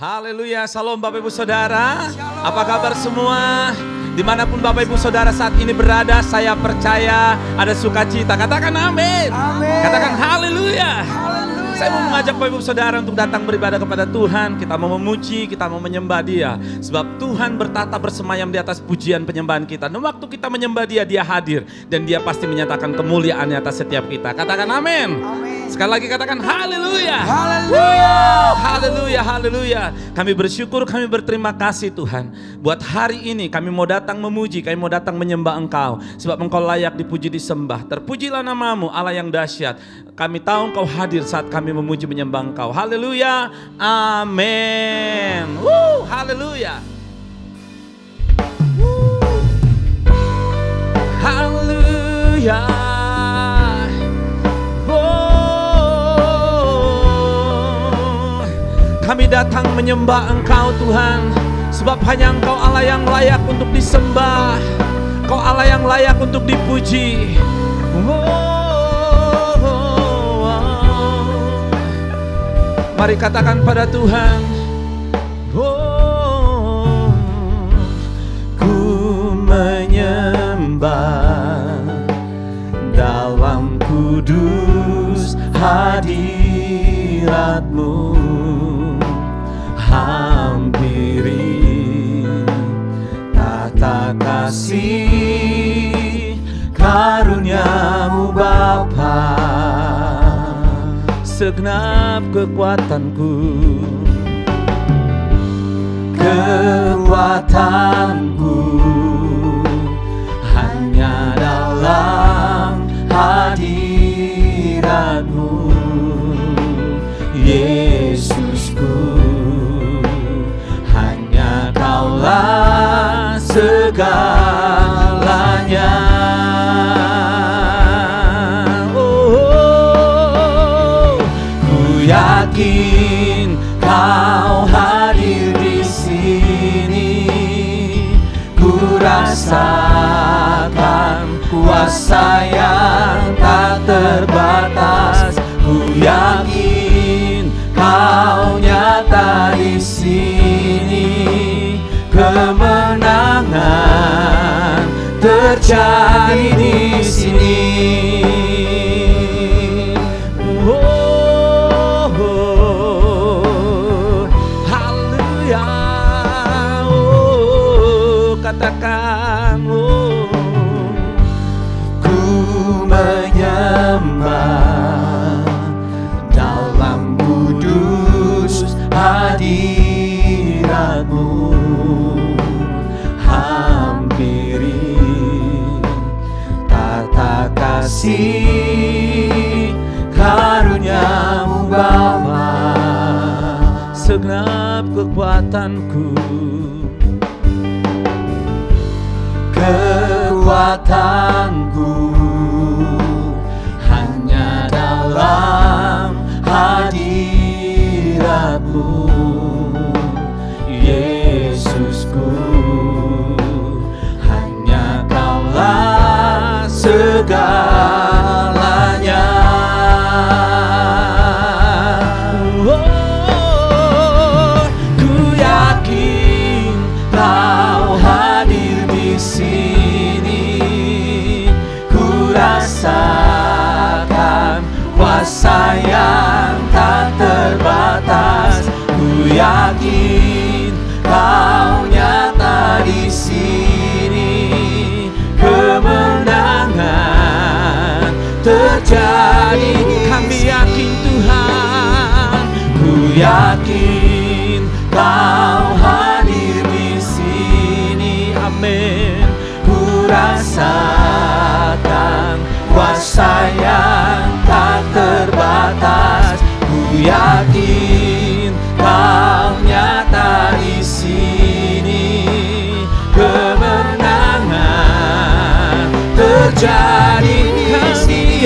Haleluya, salam Bapak Ibu Saudara. Apa kabar semua? Dimanapun Bapak Ibu Saudara saat ini berada, saya percaya ada sukacita. Katakan amin. Amin. Katakan haleluya. Haleluya. Saya mau mengajak Bapak Ibu Saudara untuk datang beribadah kepada Tuhan. Kita mau memuji, kita mau menyembah Dia. Sebab Tuhan bertata bersemayam di atas pujian penyembahan kita. Dan waktu kita menyembah Dia, Dia hadir. Dan Dia pasti menyatakan kemuliaan atas setiap kita. Katakan amin. Amin. Sekali lagi katakan haleluya. Haleluya. Haleluya, haleluya. Kami bersyukur, kami berterima kasih Tuhan. Buat hari ini kami mau datang memuji, kami mau datang menyembah Engkau. Sebab Engkau layak dipuji disembah. Terpujilah namamu Allah yang dahsyat. Kami tahu Engkau hadir saat kami memuji menyembah Engkau. Haleluya, amin. Haleluya. Haleluya. Kami datang menyembah Engkau Tuhan, sebab hanya Engkau Allah yang layak untuk disembah. Engkau Allah yang layak untuk dipuji. Mari katakan pada Tuhan, ku menyembah dalam kudus hadirat-Mu. Hampiri tata kasih karunia-Mu Bapa, segenap kekuatanku, hanya dalam hadirat-Mu, Yesusku. Kaulah segalanya. Ku yakin Kau hadir di sini. Ku rasakan kuasa yang tak terbatas. Ku yakin Kau nyata di sini. Kemenangan terjadi di sini. Haleluya. Katakan, ku menyembah dalam kudus hadirat-Mu. Hampiri tata kasih karunia-Mu Bapa, segenap kekuatanku, hanya dalam hadirat-Mu, Yesusku. Hanya Kaulah segalanya. Ku yakin Kau hadir di sini. Ku rasakan kuasa yang tak terbatas. Ku yakin Kau nyata di sini. Kemenangan terjadi. Kami yakin Tuhan. Ku yakin Kau hadir di sini. Amin. Ku rasakan kuasa yang tak terbatas. Ku yakin Kau nyata di sini. Kemenangan terjadi di sini.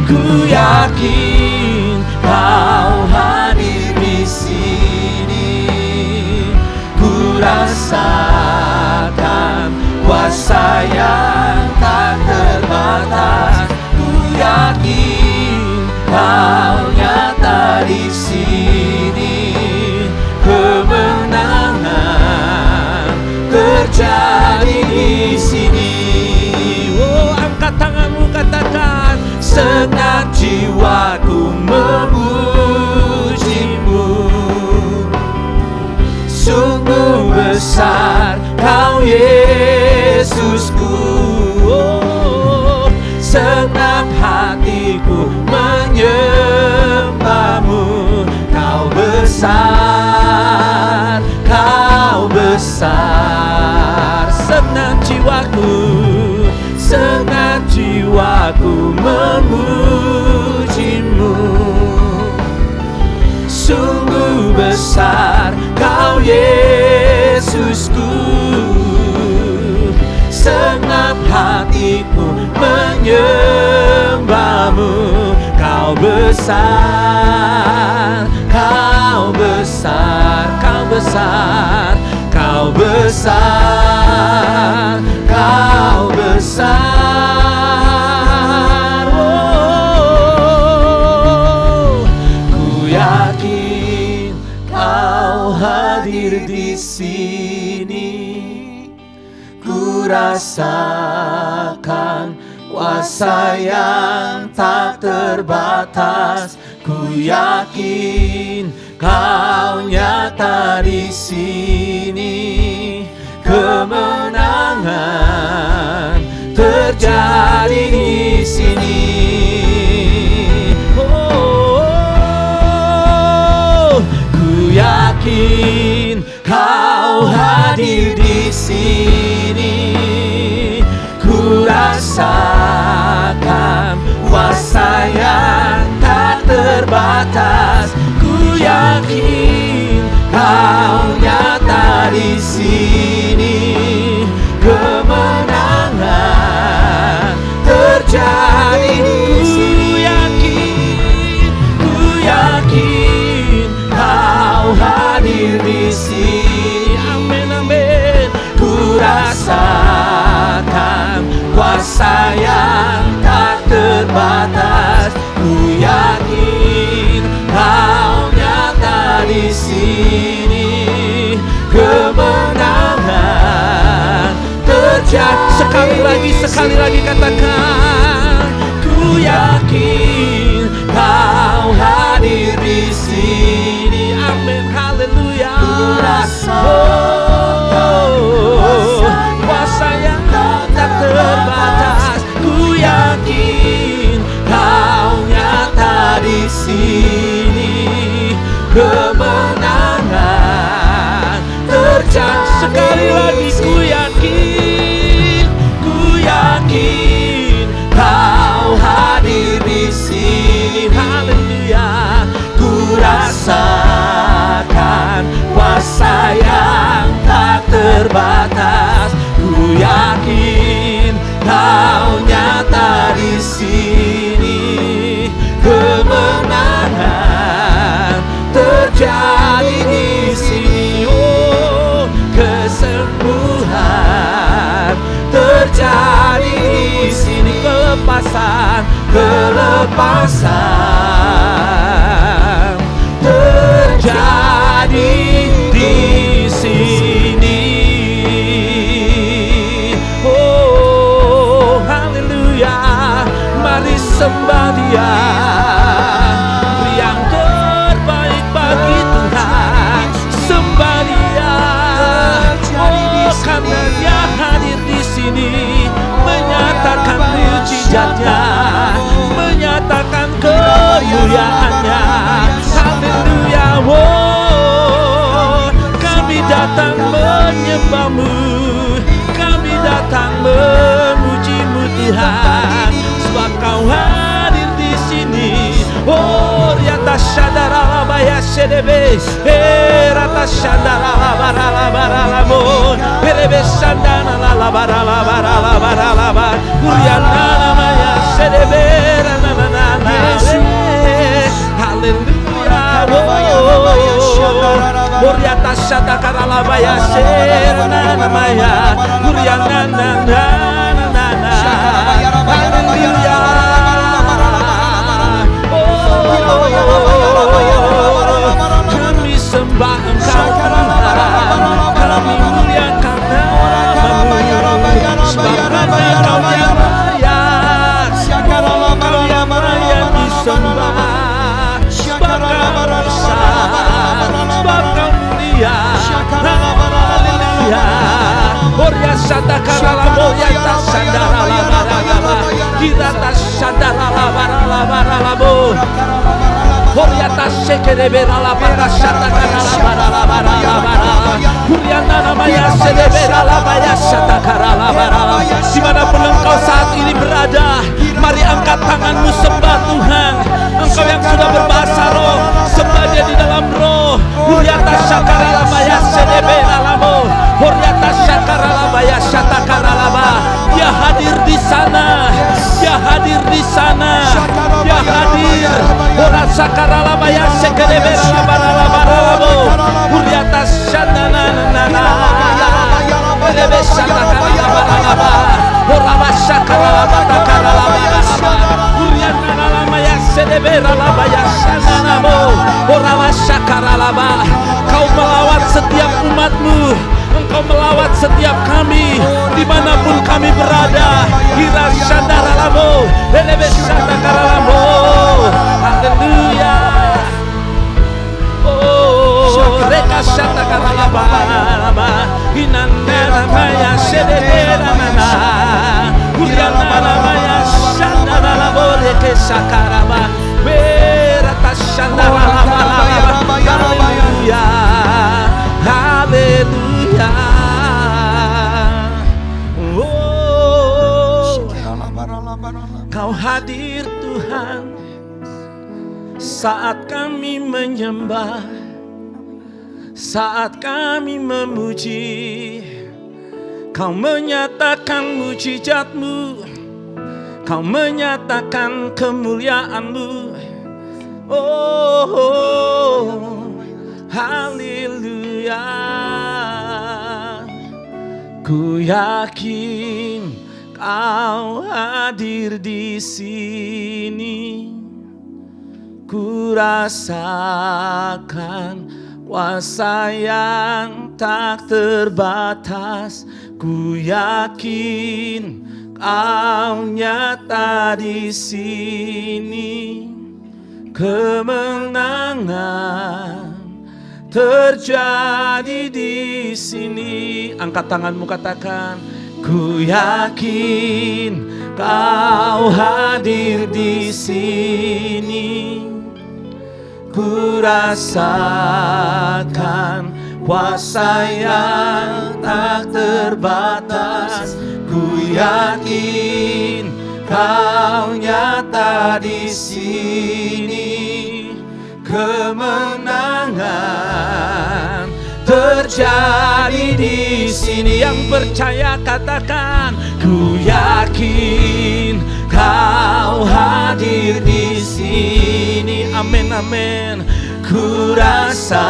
Ku yakin Kau hadir di sini. Ku rasakan kuasa yang tak terbatas. Ku yakin Kau nyata di sini. tanganmu, katakan, segenap jiwaku memujimu. Sungguh besar Kau Yesusku, oh, segenap hatiku menyembahmu. Kau besar, Kau besar. Segenap jiwaku memujimu. Sungguh besar Kau Yesusku, segenap hatiku menyembahmu. Kau besar, Kau besar, Kau besar, Kau besar, Kau besar. Oh, ku yakin Kau hadir di sini. Ku rasakan kuasa yang tak terbatas. Ku yakin Kau nyata di sini. Kemenangan terjadi di sini. Oh, ku yakin Kau hadir di sini. Ku rasakan kuasa yang tak terbatas. Ku yakin Kau nyata di sini. Kemenangan terjadi di sini. Ku yakin Kau hadir di sini. Amin, amin. Ku rasakan kuasa yang tak terbatas. Ku yakin Kau nyata di sini. Kemenangan terjadi. Sekali lagi katakan, ku yakin Kau hadir di sini. Amin, haleluya. Oh, kuasa yang tak terbatas. Ku yakin Kau nyata di sini. Kemenangan terjadi. Sekali lagi, ku yakin Kau hadir di sini. Haleluya. Ku rasakan kuasa yang tak terbatas. Ku yakin Kau nyata di sini. Kemenangan terjadi di sini. Oh, kesembuhan terjadi di sini. Kelepasan terjadi di sini. Oh, haleluya. Mari sembah Dia. Yang terbaik bagi Tuhan, sembah Dia. Oh, karena Dia hadir di sini, menyatakan mujizatnya, menyatakan kemuliaannya. Haleluya. Oh, kami datang menyembah-Mu, kami datang memuji-Mu Tuhan, sebab Kau hadir di sini. Oh, riata syadara labaya sedebe, rata syadara labara labara lamo, perebe sandana labara labara labara labara, uriana namanya sedebe, rana nana nana. Haleluya. Oh, riata syadara labaya serana namanya, uriana nana nana. Haleluya. Kami sembah Engkau Tuhan, kami muliakan nama-Mu, sebab nama Engkau yang layak, shanda karalabo yata shandara labaralaba. Kirata shandara labaralabaralabo. Horiata shekerebera labara shanda karalabaralabaralabara. Kuriana namanya sedebera labaya shanda karalabaralaba. Dimanapun engkau saat ini berada, mari angkat tanganmu sembah Tuhan. Engkau yang sudah berbahasa roh, sembah Dia di dalam roh. Huriata syakaralabaya sedebera labo. Huriata syakaralabaya syatakaralaba. Dia hadir di sana. Dia hadir di sana. Dia hadir. Horat syakaralabaya sekedebera labaralabaralabo. Huriata syandananana. Lebe syatakaralabaralaba. Horaba syakaralabatakaralabaralaba. Huriata nalamaya sedebera labaya syandanamo. Horaba syakaralaba. Kau melawat setiap umatmu. Engkau melawat setiap kami dimanapun kami berada. Hira syandaralabo. Lebe syatakaralabo. Haleluya. Oh, reka syatakaralaba. Hinanda namanya sedebera nana. Huriana namanya syandaralabo. Reke syakaraba. Berata syandaralaba. Haleluya. Haleluya. Oh, Kau hadir Tuhan saat kami menyembah, saat kami memuji. Kau menyatakan mujizat-Mu, Kau menyatakan kemuliaan-Mu. Oh, haleluya. Ku yakin Kau hadir di sini. Ku rasakan kuasa yang tak terbatas. Ku yakin Kau nyata di sini. Kemenangan terjadi di sini. Angkat tanganmu, katakan, ku yakin Kau hadir di sini. Ku rasakan kuasa yang tak terbatas. Ku yakin Kau nyata di sini. Kemenangan terjadi di sini. Yang percaya katakan, ku yakin Kau hadir di sini. Amin, amin. Ku rasakan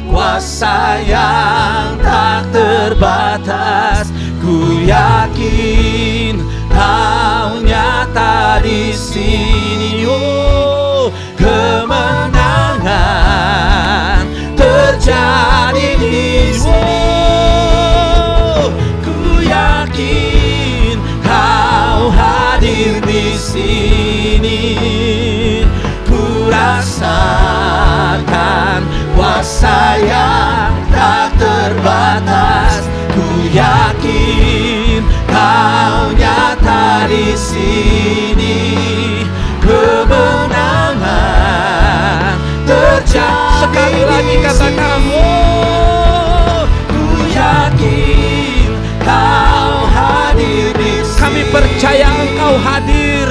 kuasa yang tak terbatas. Ku yakin Kau nyata di sini. Oh, kemenangan terjadi di sini. Oh, ku yakin Kau hadir di sini. Ku rasakan kuasa yang tak terbatas. Ku yakin Kau nyata di sini. Kemenangan terjadi. Sekali lagi katakan, oh, ku yakin Kau hadir di sini. Kami percaya Engkau hadir.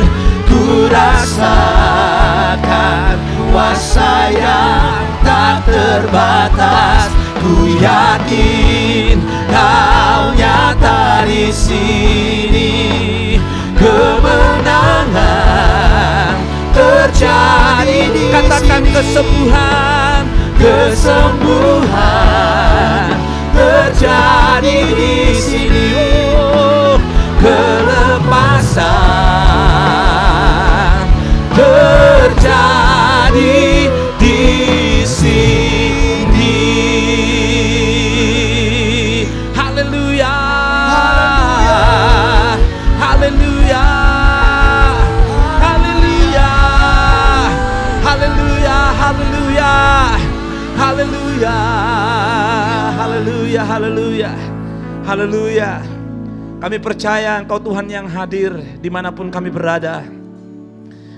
Ku rasakan kuasa yang tak terbatas. Ku yakin Kau nyata di sini. Kemenangan terjadi di sini. Katakan kesembuhan, kesembuhan terjadi di sini. Oh, kelepasan terjadi di sini. Haleluya. Haleluya. Haleluya. Haleluya. Haleluya. Haleluya. Haleluya. Haleluya. Haleluya. Kami percaya Engkau Tuhan yang hadir dimanapun kami berada.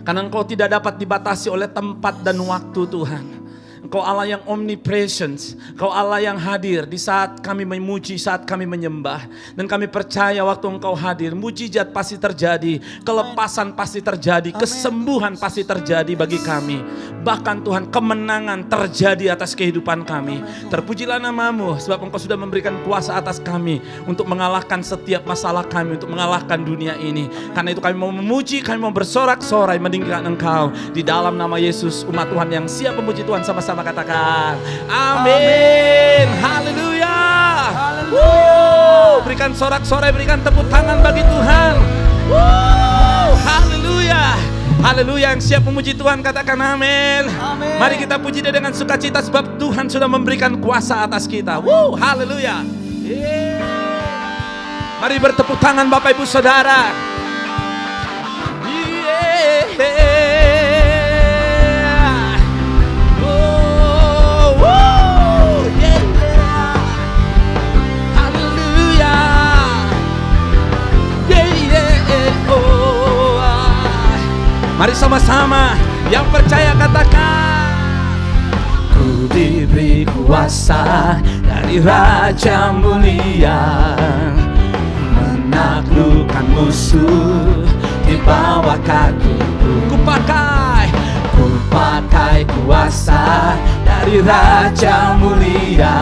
Karena Engkau tidak dapat dibatasi oleh tempat dan waktu Tuhan. Engkau Allah yang omnipresence. Engkau Allah yang hadir di saat kami memuji, saat kami menyembah. Dan kami percaya waktu Engkau hadir, mujizat pasti terjadi, kelepasan pasti terjadi, kesembuhan pasti terjadi bagi kami. Bahkan Tuhan, kemenangan terjadi atas kehidupan kami. Terpujilah nama-Mu, sebab Engkau sudah memberikan kuasa atas kami untuk mengalahkan setiap masalah kami, untuk mengalahkan dunia ini. Karena itu kami mau memuji, kami mau bersorak-sorai meninggikan Engkau. Di dalam nama Yesus, umat Tuhan yang siap memuji Tuhan sama-sama katakan amin. Haleluya. Berikan sorak-sorai, berikan tepuk tangan bagi Tuhan. Haleluya. Haleluya. Yang siap memuji Tuhan katakan amin. Mari kita puji Dia dengan sukacita sebab Tuhan sudah memberikan kuasa atas kita. Haleluya. Mari bertepuk tangan Bapak Ibu Saudara. Mari sama-sama yang percaya katakan, ku diberi kuasa dari Raja Mulia, menaklukkan musuh di bawah kakiku. Ku pakai kuasa dari Raja Mulia.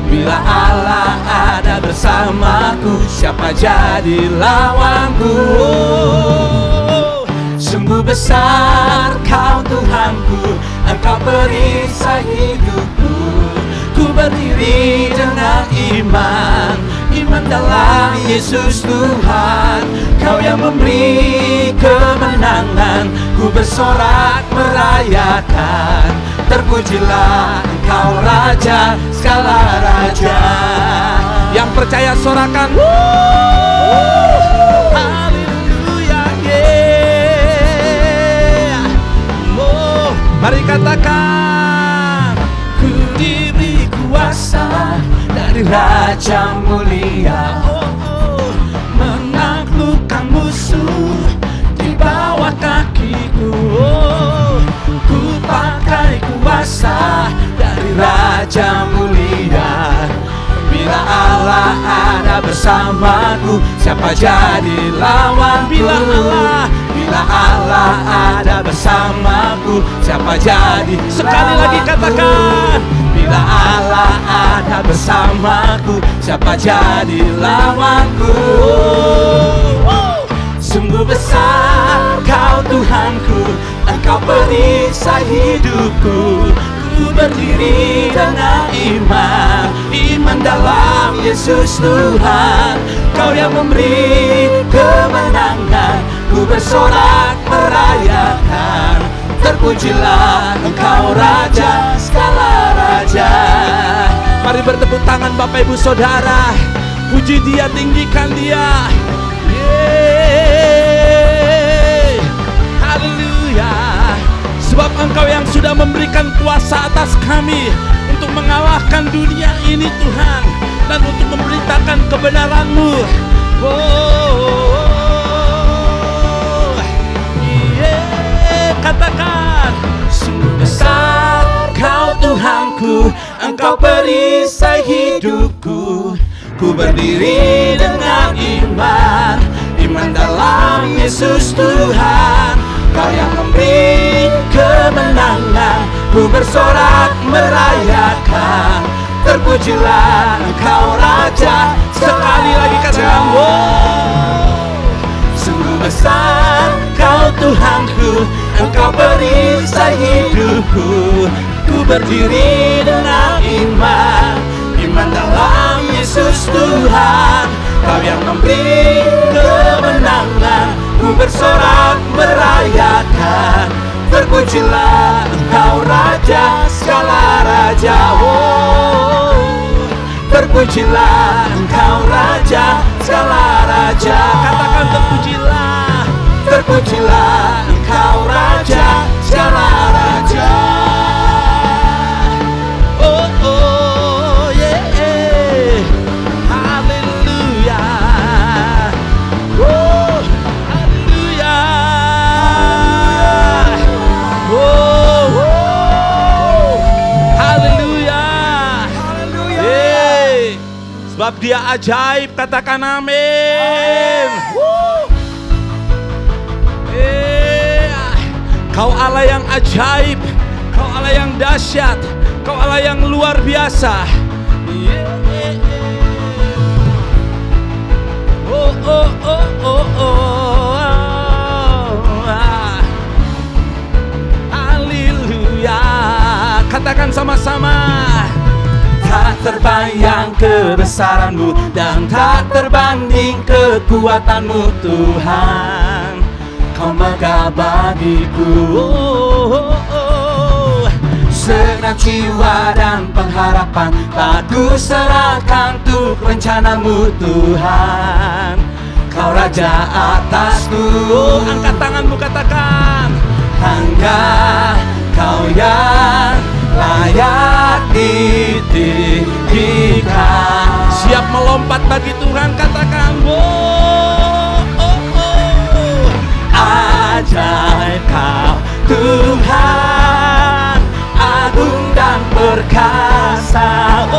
Bila Allah ada bersamaku, siapa jadi lawanku? Sungguh besar Kau Tuhanku, Engkau perisai hidupku. Ku berdiri dengan iman, iman dalam Yesus Tuhan. Kau yang memberi kemenangan, ku bersorak merayakan. Terpujilah Engkau Raja segala raja. Yang percaya sorakan mari katakan, ku diberi kuasa dari Raja Mulia, menaklukkan musuh di bawah kakiku. Ku pakai kuasa dari Raja Mulia. Bila Allah ada bersamaku, siapa jadi lawanku? Bila Allah ada bersamaku, siapa jadi? Sekali lagi katakan, bila Allah ada bersamaku, siapa jadi lawanku? Sungguh besar Kau Tuhanku, Engkau perisai hidupku. Ku berdiri dengan iman, iman dalam Yesus Tuhan. Kau yang memberi kemenangan, ku bersorak merayakan. Terpujilah Engkau Raja segala raja. Mari bertepuk tangan Bapak Ibu Saudara, puji Dia, tinggikan Dia. Haleluya. Sebab Engkau yang sudah memberikan kuasa atas kami untuk mengalahkan dunia ini Tuhan, dan untuk memberitakan kebenaran-Mu. Katakan, sungguh besar Kau Tuhanku, Engkau perisai hidupku. Ku berdiri dengan iman, iman dalam Yesus Tuhan. Kau yang memberi kemenangan, ku bersorak merayakan. Terpujilah Engkau Raja. Sekali lagi katakan, sungguh besar Kau Tuhanku, Engkau perisai hidupku. Ku berdiri dengan iman, iman dalam Yesus Tuhan. Kau yang memberi kemenangan, ku bersorak merayakan. Terpujilah Engkau Raja segala raja. Terpujilah Engkau Raja segala raja. Katakan terpujilah, terpujilah Engkau Raja segala raja. Oh, oh, yeah. Haleluya. Sebab Dia ajaib, katakan amin. Kau Allah yang ajaib, Kau Allah yang dahsyat, Kau Allah yang luar biasa. Haleluya. Katakan sama-sama. Tak terbayang kebesaran-Mu dan tak terbanding kekuatan-Mu Tuhan. Kau megah bagiku. Segenap jiwa dan pengharapan tak ku serahkan untuk rencana-Mu Tuhan. Kau Raja atasku. Angkat tanganmu, katakan. Hanya Kau yang layak ditinggikan. Siap melompat bagi Tuhan, katakan. Ajaib Kau Tuhan, agung dan perkasa.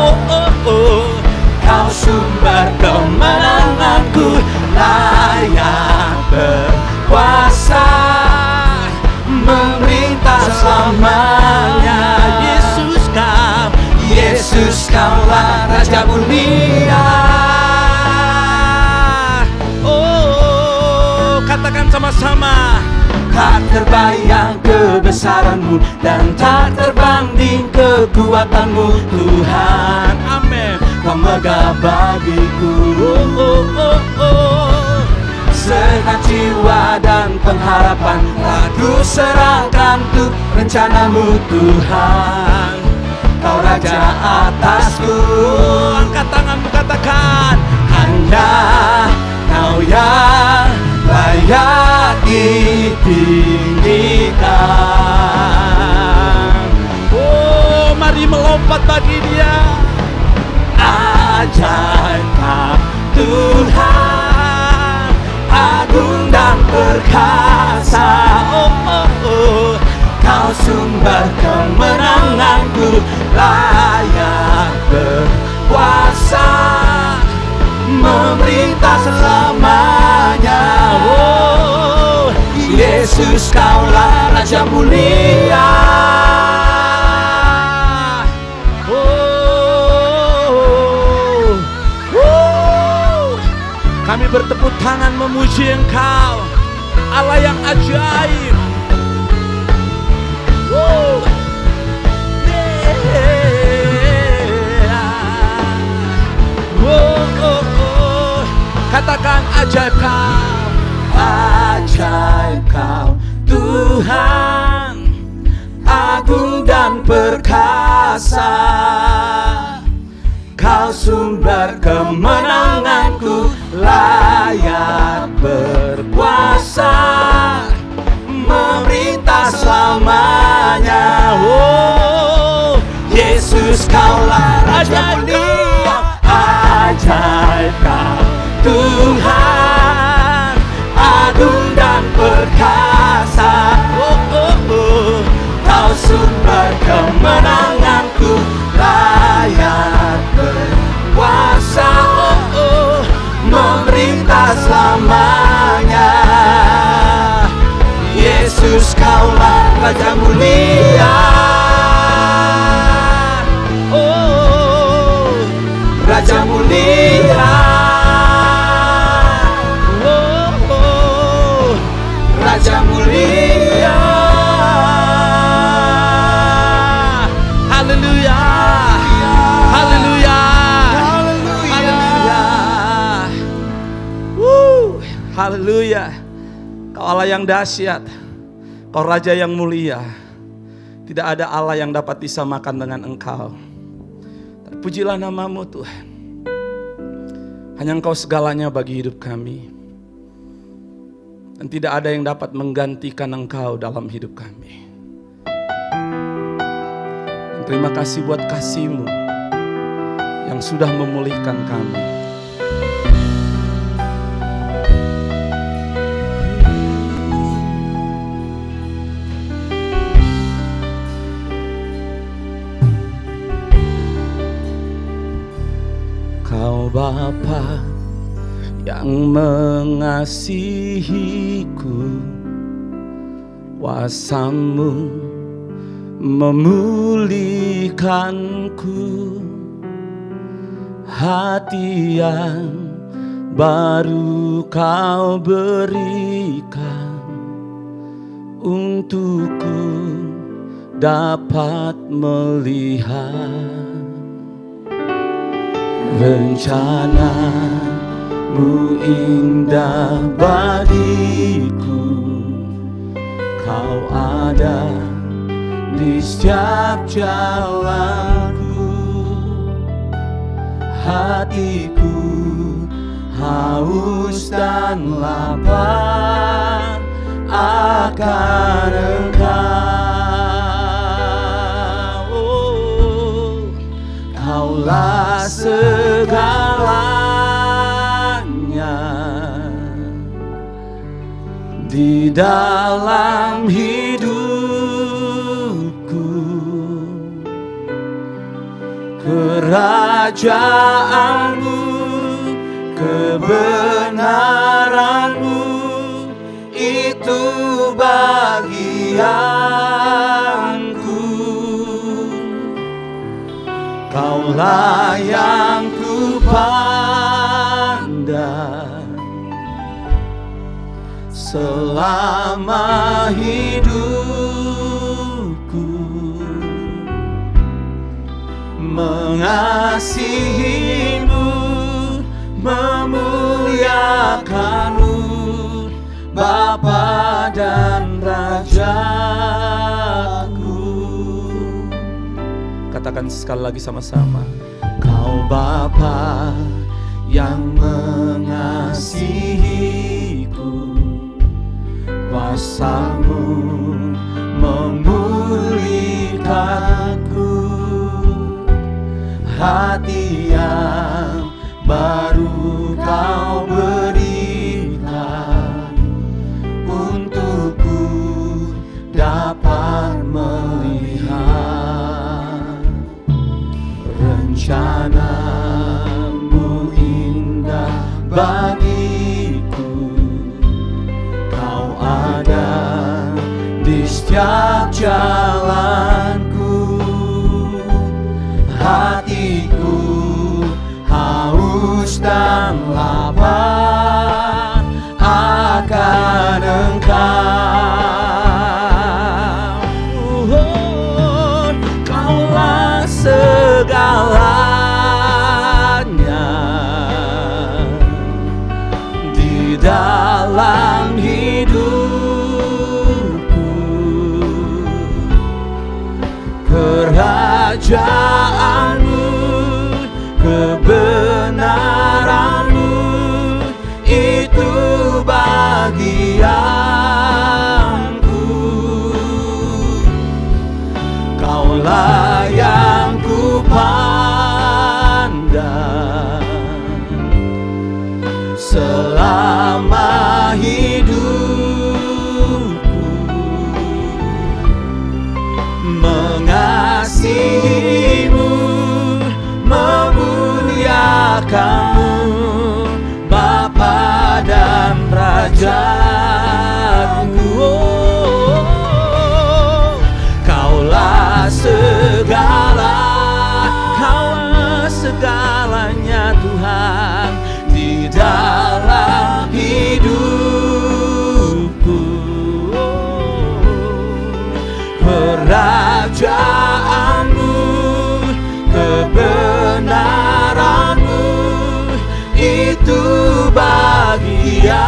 Kau sumber kemenanganku, layak berkuasa, memerintah selamanya. Yesus Kaulah Raja mulia. Katakan sama-sama. Tak terbayang kebesaran-Mu dan tak terbanding kekuatan-Mu Tuhan. Amin. Kau megah bagiku. Segenap jiwa dan pengharapan tak ku serahkan untuk rencana-Mu Tuhan. Kau Raja atasku. Angkat tanganmu, katakan. Hanya Kau yang layak ditinggikan. Mari melompat bagi Dia. Ajaib Kau Tuhan, agung dan perkasa. Kau sumber kemenanganku, layak berkuasa, memerintah selamanya. Yesus Kaulah Raja mulia. Kami bertepuk tangan memuji Engkau, Allah yang ajaib. Katakan ajaib Kau, ajaib Kau Tuhan, agung dan perkasa. Kau sumber kemenanganku, layak berkuasa, memerintah selamanya. Yesus Kaulah Raja mulia. Ajaib Kau Tuhan, agung dan perkasa. Kau sumber kemenanganku, layak berkuasa, memerintah selamanya. Yesus Kaulah Raja mulia. Raja mulia. Raja mulia. Haleluya. Haleluya. Haleluya. Haleluya. Kau Allah yang dahsyat, Kau Raja yang mulia. Tidak ada Allah yang dapat disamakan dengan Engkau. Pujilah nama-Mu Tuhan. Hanya Engkau segalanya bagi hidup kami. Dan tidak ada yang dapat menggantikan Engkau dalam hidup kami. Dan terima kasih buat kasih-Mu yang sudah memulihkan kami. Kau Bapa yang mengasihiku, kuasa-Mu memulihkanku, hati yang baru Kau berikan untukku dapat melihat rencana-Mu indah bagiku. Kau ada di setiap jalanku, hatiku haus dan lapar akan Engkau. Oh, Kaulah segalanya di dalam hidupku. Kerajaan-Mu, kebenaran-Mu, itu bagianku. Kaulah yang ku pandang selama hidupku, mengasihi-Mu, memuliakan-Mu, Bapa dan Rajaku. Katakan sekali lagi sama-sama. Kau Bapa yang mengasihiku, kuasa-Mu memulihkanku, hati yang baru Kau berikan untukku dapat melihat rencana-Mu indah bagiku. Kau ada di setiap jalanku, hatiku haus dan lapar akan Engkau. Kaulah segalanya di dalam hidupku. Kerajaan-Mu, kebenaran-Mu, itu bagianku. Kaulah yang ku pandang selama hidupku, mengasihi-Mu, memuliakan-Mu, Bapa dan Rajaku. Kaulah segalanya Tuhan di dalam hidupku. Kerajaan-Mu, kebenaran-Mu, itu bagianku.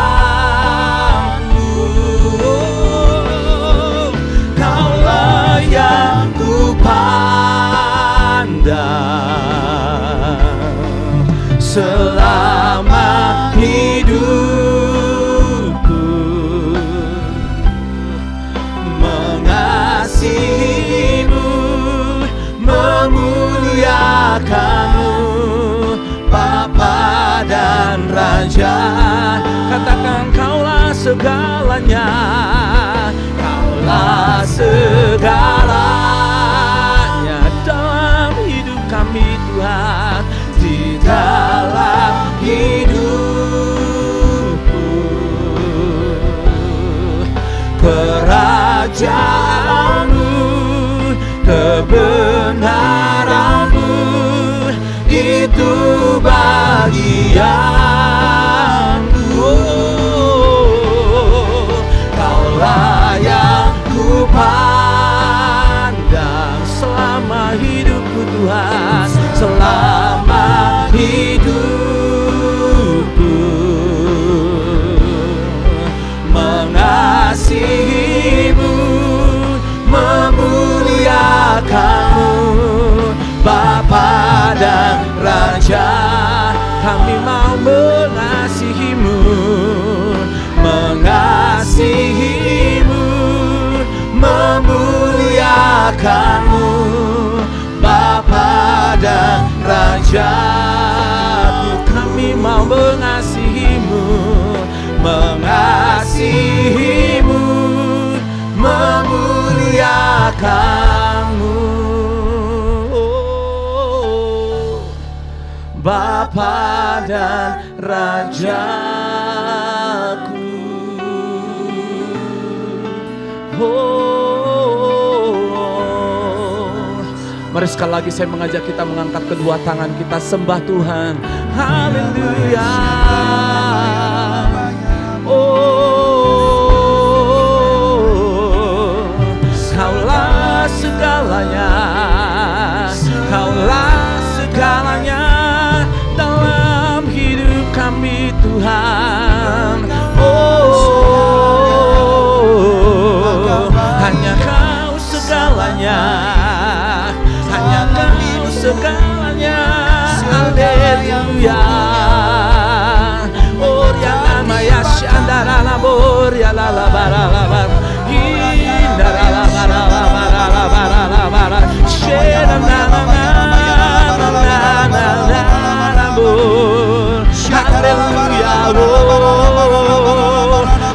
Kaulah yang ku pandang selama hidupku, mengasihi-Mu, memuliakan-Mu, Bapa dan Raja. Katakan Kaulah segalanya, Kaulah segalanya dalam hidup kami Tuhan, di dalam bagianku. Kaulah yang ku pandang selama hidupku Tuhan, selama hidupku. Mengasihimu, memuliakanmu, Bapa dan Raja. Kami mau mengasihimu, mengasihimu, memuliakanmu, Bapa dan Raja. Kami mau mengasihimu, mengasihimu, memuliakanmu, Bapa dan Rajaku. Mari sekali lagi saya mengajak kita mengangkat kedua tangan kita, sembah Tuhan. Haleluya. Kaulah segalanya, Kaulah segalanya dalam hidup kami Tuhan. Hanya Kau segalanya, hanya Kau segalanya. Haleluya. Oriana maya shandara labor ya la la bara la bar. Hindara la bara la bara la bara la bara. Shera na na na na na na na bor. Haleluya.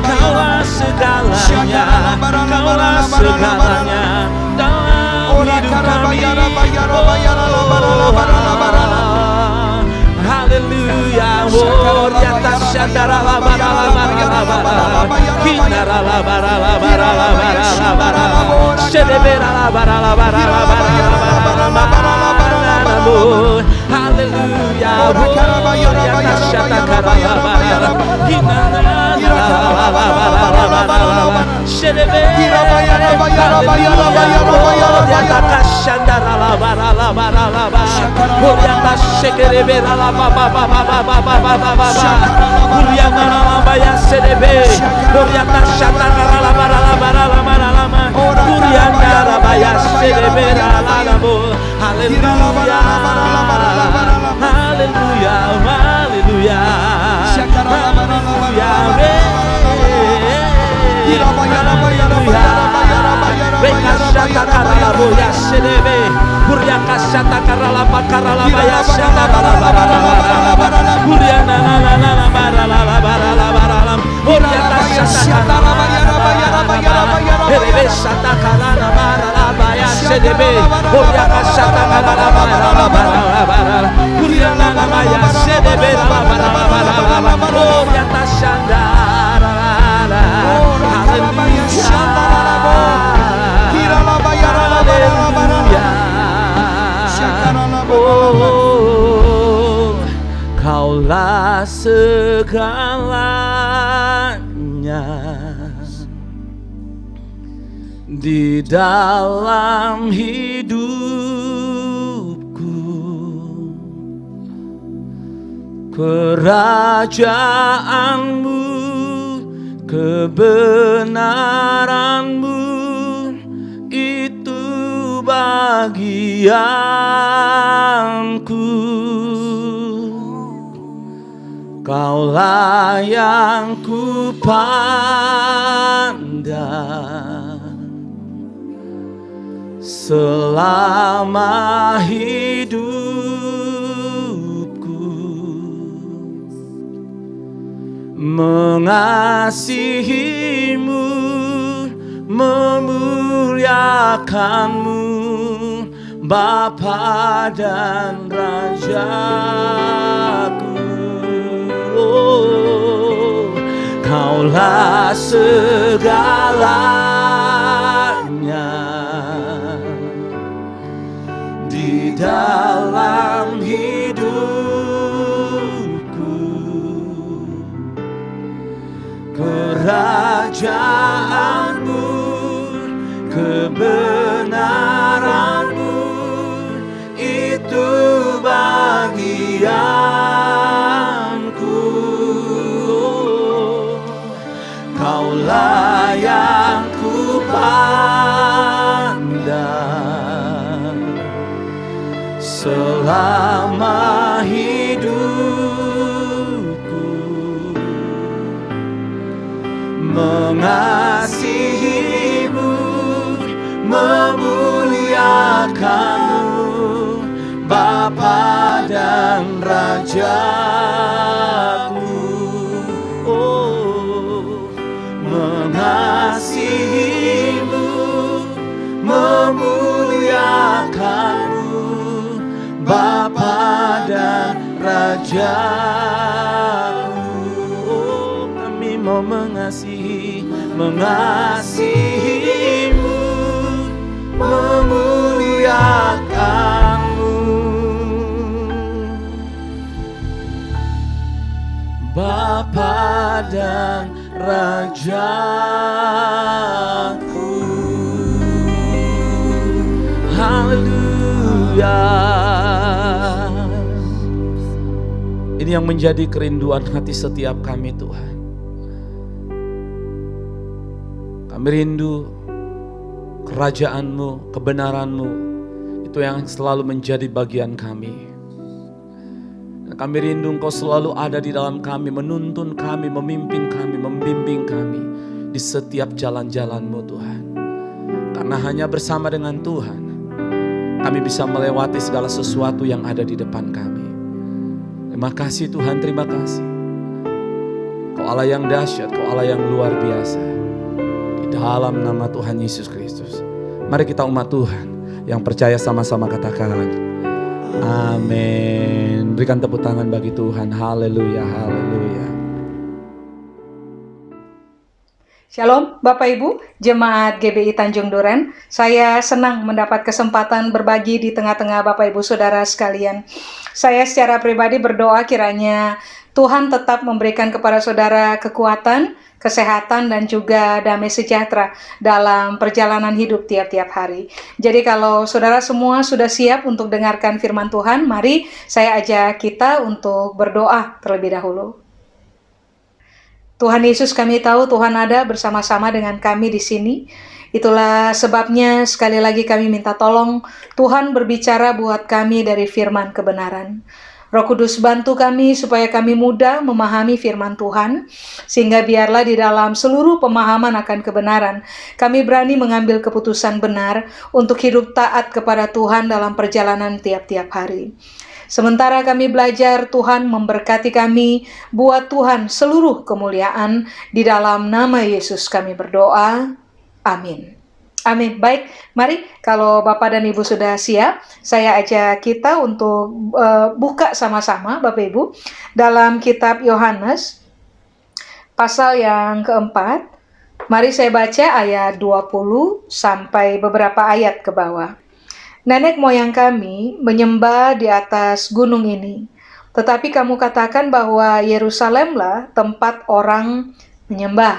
Kaulah segalanya, Kaulah segalanya dalam hidup kami. Haleluya. Oriata shandara la bara la bara la bara. Hindara la bara la bara la bara la bara. Shedebera la bara la bara la bara la bara la bara. Haleluya. Oriata shandara la bara la. Hindara la bara la bara la. Shedebera Oriata shandara la bara la bara la bara. Oriata shekerebera la ba ba ba ba ba ba ba ba ba ba. Oriana la baya sedebe. Oriata shandara la bara la bara la bara la ma. Oriana la baya sedebera la la bo. Haleluya. Haleluya. Haleluya. Kaulah segalanya di dalam hidupku, kerajaanmu, kebenaranmu itu bagianku. Kaulah yang ku pandang selama hidupku, mengasihimu, memuliakanmu, Bapa dan Rajaku. Kaulah segalanya di dalam hidup. kerajaanmu, kebenaranmu, itu bagianku. Kaulah yang ku pandang selama hidupku, mengasihimu, memuliakanmu, Bapa dan Rajaku. Oh, mengasihimu, memuliakanmu, Bapa dan Rajaku. Oh, kami mau mengasihimu, memuliakanmu, Bapa dan Rajaku. Haleluya. Ini yang menjadi kerinduan hati setiap kami, Tuhan. Kami rindu kerajaan-Mu, kebenaran-Mu, itu yang selalu menjadi bagian kami. Dan kami rindu Engkau selalu ada di dalam kami, menuntun kami, memimpin kami, membimbing kami di setiap jalan-jalan-Mu, Tuhan. Karena hanya bersama dengan Tuhan, kami bisa melewati segala sesuatu yang ada di depan kami. Terima kasih Tuhan, terima kasih. Kau Allah yang dahsyat, Kau Allah yang luar biasa. Di dalam nama Tuhan Yesus Kristus. Mari kita umat Tuhan yang percaya sama-sama katakan amin. Berikan tepuk tangan bagi Tuhan. Haleluya, haleluya. Shalom Bapak Ibu, Jemaat GBI Tanjung Duren. Saya senang mendapat kesempatan berbagi di tengah-tengah Bapak Ibu Saudara sekalian. Saya secara pribadi berdoa kiranya Tuhan tetap memberikan kepada saudara kekuatan, kesehatan, dan juga damai sejahtera dalam perjalanan hidup tiap-tiap hari. Jadi kalau saudara semua sudah siap untuk dengarkan firman Tuhan, mari saya ajak kita untuk berdoa terlebih dahulu. Tuhan Yesus, kami tahu Tuhan ada bersama-sama dengan kami di sini. Itulah sebabnya sekali lagi kami minta tolong Tuhan berbicara buat kami dari firman kebenaran. Roh Kudus bantu kami supaya kami mudah memahami firman Tuhan, sehingga biarlah di dalam seluruh pemahaman akan kebenaran, kami berani mengambil keputusan benar untuk hidup taat kepada Tuhan dalam perjalanan tiap-tiap hari. Sementara kami belajar, Tuhan memberkati kami, buat Tuhan seluruh kemuliaan. Di dalam nama Yesus kami berdoa. Amin. Amin. Baik, mari kalau Bapak dan Ibu sudah siap, saya ajak kita untuk buka sama-sama Bapak Ibu dalam kitab Yohanes pasal yang keempat. Mari saya baca ayat 20 sampai beberapa ayat ke bawah. Nenek moyang kami menyembah di atas gunung ini, tetapi kamu katakan bahwa Yerusalemlah tempat orang menyembah.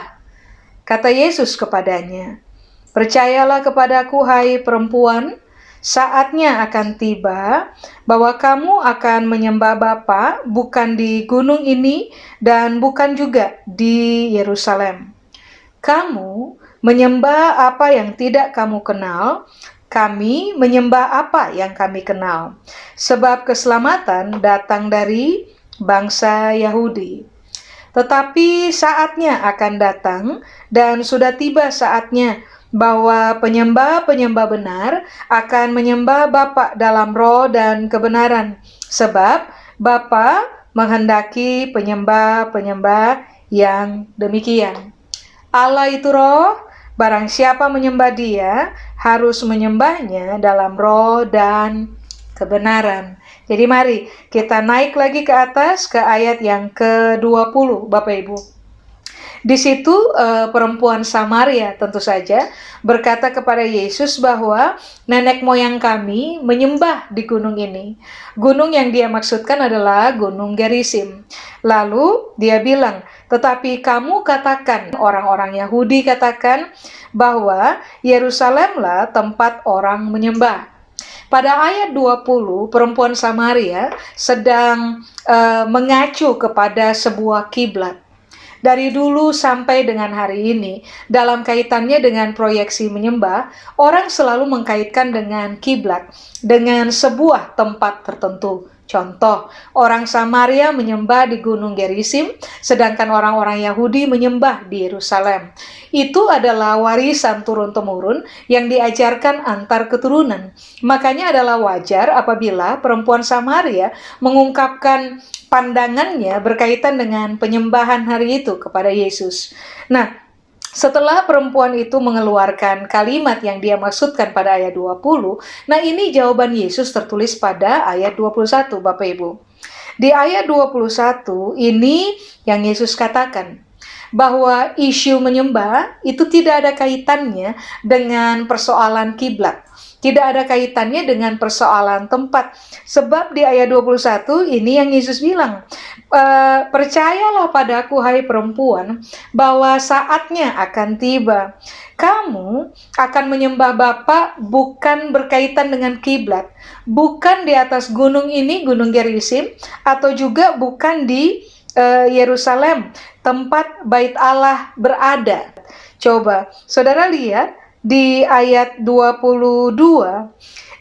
Kata Yesus kepadanya, percayalah kepadaku hai perempuan, saatnya akan tiba bahwa kamu akan menyembah Bapa bukan di gunung ini dan bukan juga di Yerusalem. Kamu menyembah apa yang tidak kamu kenal, kami menyembah apa yang kami kenal, sebab keselamatan datang dari bangsa Yahudi. Tetapi saatnya akan datang dan sudah tiba saatnya bahwa penyembah-penyembah benar akan menyembah Bapa dalam roh dan kebenaran, sebab Bapa menghendaki penyembah-penyembah yang demikian. Allah itu roh. Barang siapa menyembah Dia harus menyembahnya dalam roh dan kebenaran. Jadi mari kita naik lagi ke atas ke ayat yang ke-20 Bapak Ibu. Di situ perempuan Samaria tentu saja berkata kepada Yesus bahwa nenek moyang kami menyembah di gunung ini. Gunung yang dia maksudkan adalah Gunung Gerizim. Lalu dia bilang, tetapi kamu katakan, orang-orang Yahudi katakan bahwa Yerusalemlah tempat orang menyembah. Pada ayat 20, perempuan Samaria sedang mengacu kepada sebuah kiblat. Dari dulu sampai dengan hari ini, dalam kaitannya dengan proyeksi menyembah, orang selalu mengkaitkan dengan kiblat, dengan sebuah tempat tertentu. Contoh, orang Samaria menyembah di Gunung Gerizim, sedangkan orang-orang Yahudi menyembah di Yerusalem. Itu adalah warisan turun-temurun yang diajarkan antar keturunan. Makanya adalah wajar apabila perempuan Samaria mengungkapkan pandangannya berkaitan dengan penyembahan hari itu kepada Yesus. Nah, setelah perempuan itu mengeluarkan kalimat yang dia maksudkan pada ayat 20, nah ini jawaban Yesus tertulis pada ayat 21, Bapak Ibu. Di ayat 21 ini yang Yesus katakan, bahwa isu menyembah itu tidak ada kaitannya dengan persoalan kiblat. Tidak ada kaitannya dengan persoalan tempat. Sebab di ayat 21 ini yang Yesus bilang, percayalah padaku hai perempuan, bahwa saatnya akan tiba. Kamu akan menyembah Bapa bukan berkaitan dengan kiblat. Bukan di atas gunung ini, Gunung Gerizim, atau juga bukan di Yerusalem, tempat bait Allah berada. Coba, saudara lihat, di ayat 22,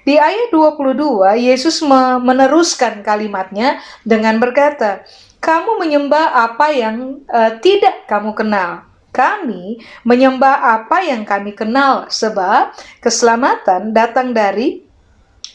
di ayat 22 Yesus meneruskan kalimatnya dengan berkata, kamu menyembah apa yang tidak kamu kenal. Kami menyembah apa yang kami kenal, sebab keselamatan datang dari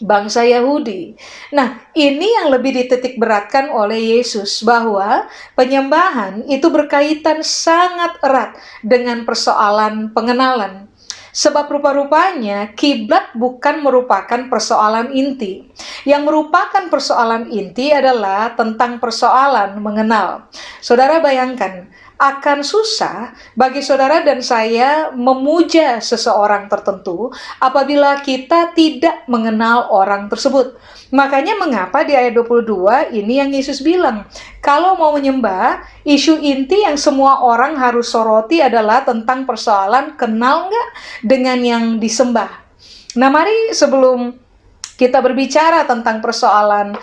bangsa Yahudi. Nah, ini yang lebih dititik beratkan oleh Yesus, bahwa penyembahan itu berkaitan sangat erat dengan persoalan pengenalan. Sebab rupa-rupanya kiblat bukan merupakan persoalan inti. Yang merupakan persoalan inti adalah tentang persoalan mengenal. Saudara bayangkan, akan susah bagi saudara dan saya memuja seseorang tertentu apabila kita tidak mengenal orang tersebut. Makanya mengapa di ayat 22 ini yang Yesus bilang, kalau mau menyembah, isu inti yang semua orang harus soroti adalah tentang persoalan kenal nggak dengan yang disembah. Nah, mari sebelum kita berbicara tentang persoalan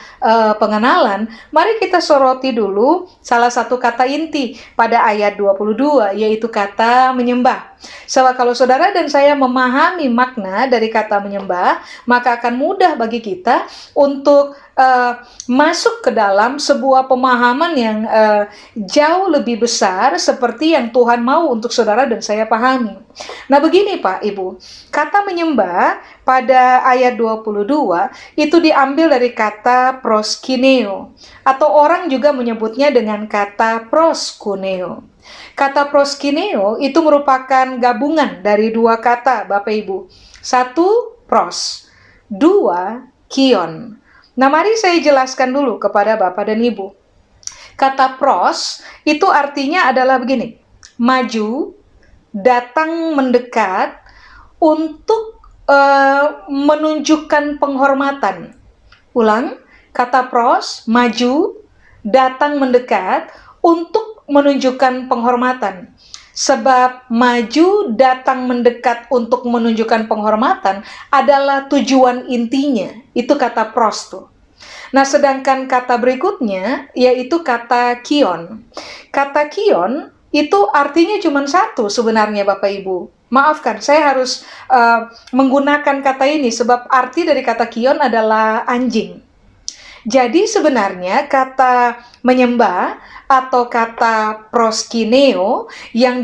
pengenalan, mari kita soroti dulu salah satu kata inti pada ayat 22, yaitu kata menyembah. Sebab kalau saudara dan saya memahami makna dari kata menyembah, maka akan mudah bagi kita untuk masuk ke dalam sebuah pemahaman yang jauh lebih besar seperti yang Tuhan mau untuk saudara dan saya pahami. Nah, begini Pak, Ibu, kata menyembah pada ayat 22 itu diambil dari kata proskineo, atau orang juga menyebutnya dengan kata proskuneo. Kata proskineo itu merupakan gabungan dari dua kata, Bapak Ibu. Satu, pros. Dua, kion. Nah, mari saya jelaskan dulu kepada Bapak dan Ibu. Kata pros itu artinya adalah begini, maju, datang mendekat untuk menunjukkan penghormatan. Ulang, kata pros, maju, datang mendekat untuk menunjukkan penghormatan. Sebab maju, datang mendekat untuk menunjukkan penghormatan adalah tujuan intinya. Itu kata pros tuh. Nah, sedangkan kata berikutnya yaitu kata kion. Kata kion itu artinya cuma satu sebenarnya Bapak Ibu. Maafkan, saya harus menggunakan kata ini sebab arti dari kata kion adalah anjing. Jadi sebenarnya kata menyembah atau kata proskineo yang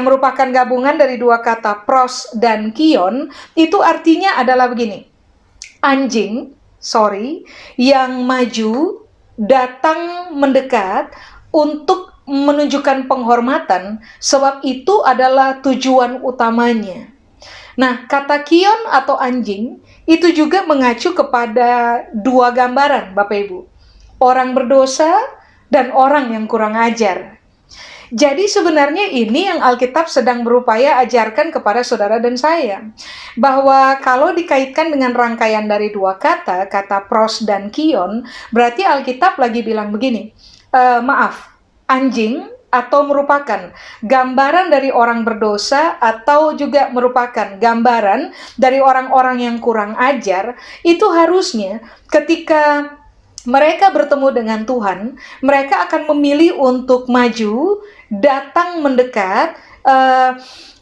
merupakan gabungan dari dua kata pros dan kion itu artinya adalah begini. Anjing, yang maju, datang mendekat untuk menunjukkan penghormatan, sebab itu adalah tujuan utamanya. Nah, kata kion atau anjing itu juga mengacu kepada dua gambaran, Bapak Ibu. Orang berdosa dan orang yang kurang ajar. Jadi sebenarnya ini yang Alkitab sedang berupaya ajarkan kepada saudara dan saya. Bahwa kalau dikaitkan dengan rangkaian dari dua kata, kata pros dan kion, berarti Alkitab lagi bilang begini, maaf, anjing atau merupakan gambaran dari orang berdosa atau juga merupakan gambaran dari orang-orang yang kurang ajar, itu harusnya ketika mereka bertemu dengan Tuhan, mereka akan memilih untuk maju, datang mendekat,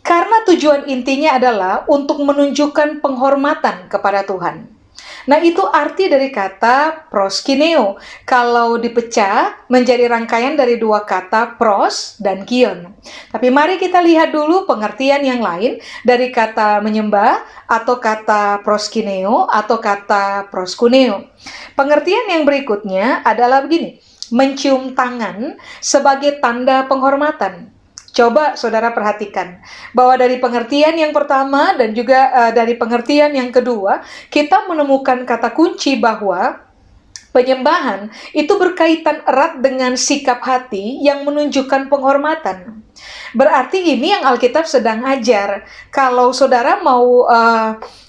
karena tujuan intinya adalah untuk menunjukkan penghormatan kepada Tuhan. Nah, itu arti dari kata proskineo. Kalau dipecah menjadi rangkaian dari dua kata pros dan kion. Tapi mari kita lihat dulu pengertian yang lain dari kata menyembah atau kata proskineo atau kata proskuneo. Pengertian yang berikutnya adalah begini, mencium tangan sebagai tanda penghormatan. Coba saudara perhatikan bahwa dari pengertian yang pertama dan juga dari pengertian yang kedua, kita menemukan kata kunci bahwa penyembahan itu berkaitan erat dengan sikap hati yang menunjukkan penghormatan. Berarti ini yang Alkitab sedang ajar. Kalau saudara mau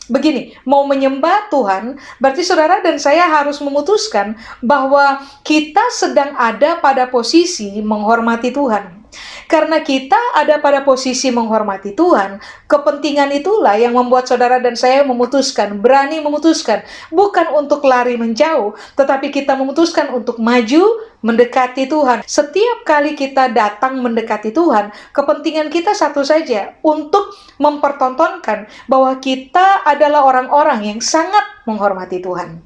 begini, mau menyembah Tuhan, berarti saudara dan saya harus memutuskan bahwa kita sedang ada pada posisi menghormati Tuhan. Karena kita ada pada posisi menghormati Tuhan, kepentingan itulah yang membuat saudara dan saya memutuskan, berani memutuskan, bukan untuk lari menjauh, tetapi kita memutuskan untuk maju, mendekati Tuhan. Setiap kali kita datang mendekati Tuhan, kepentingan kita satu saja, untuk mempertontonkan bahwa kita adalah orang-orang yang sangat menghormati Tuhan.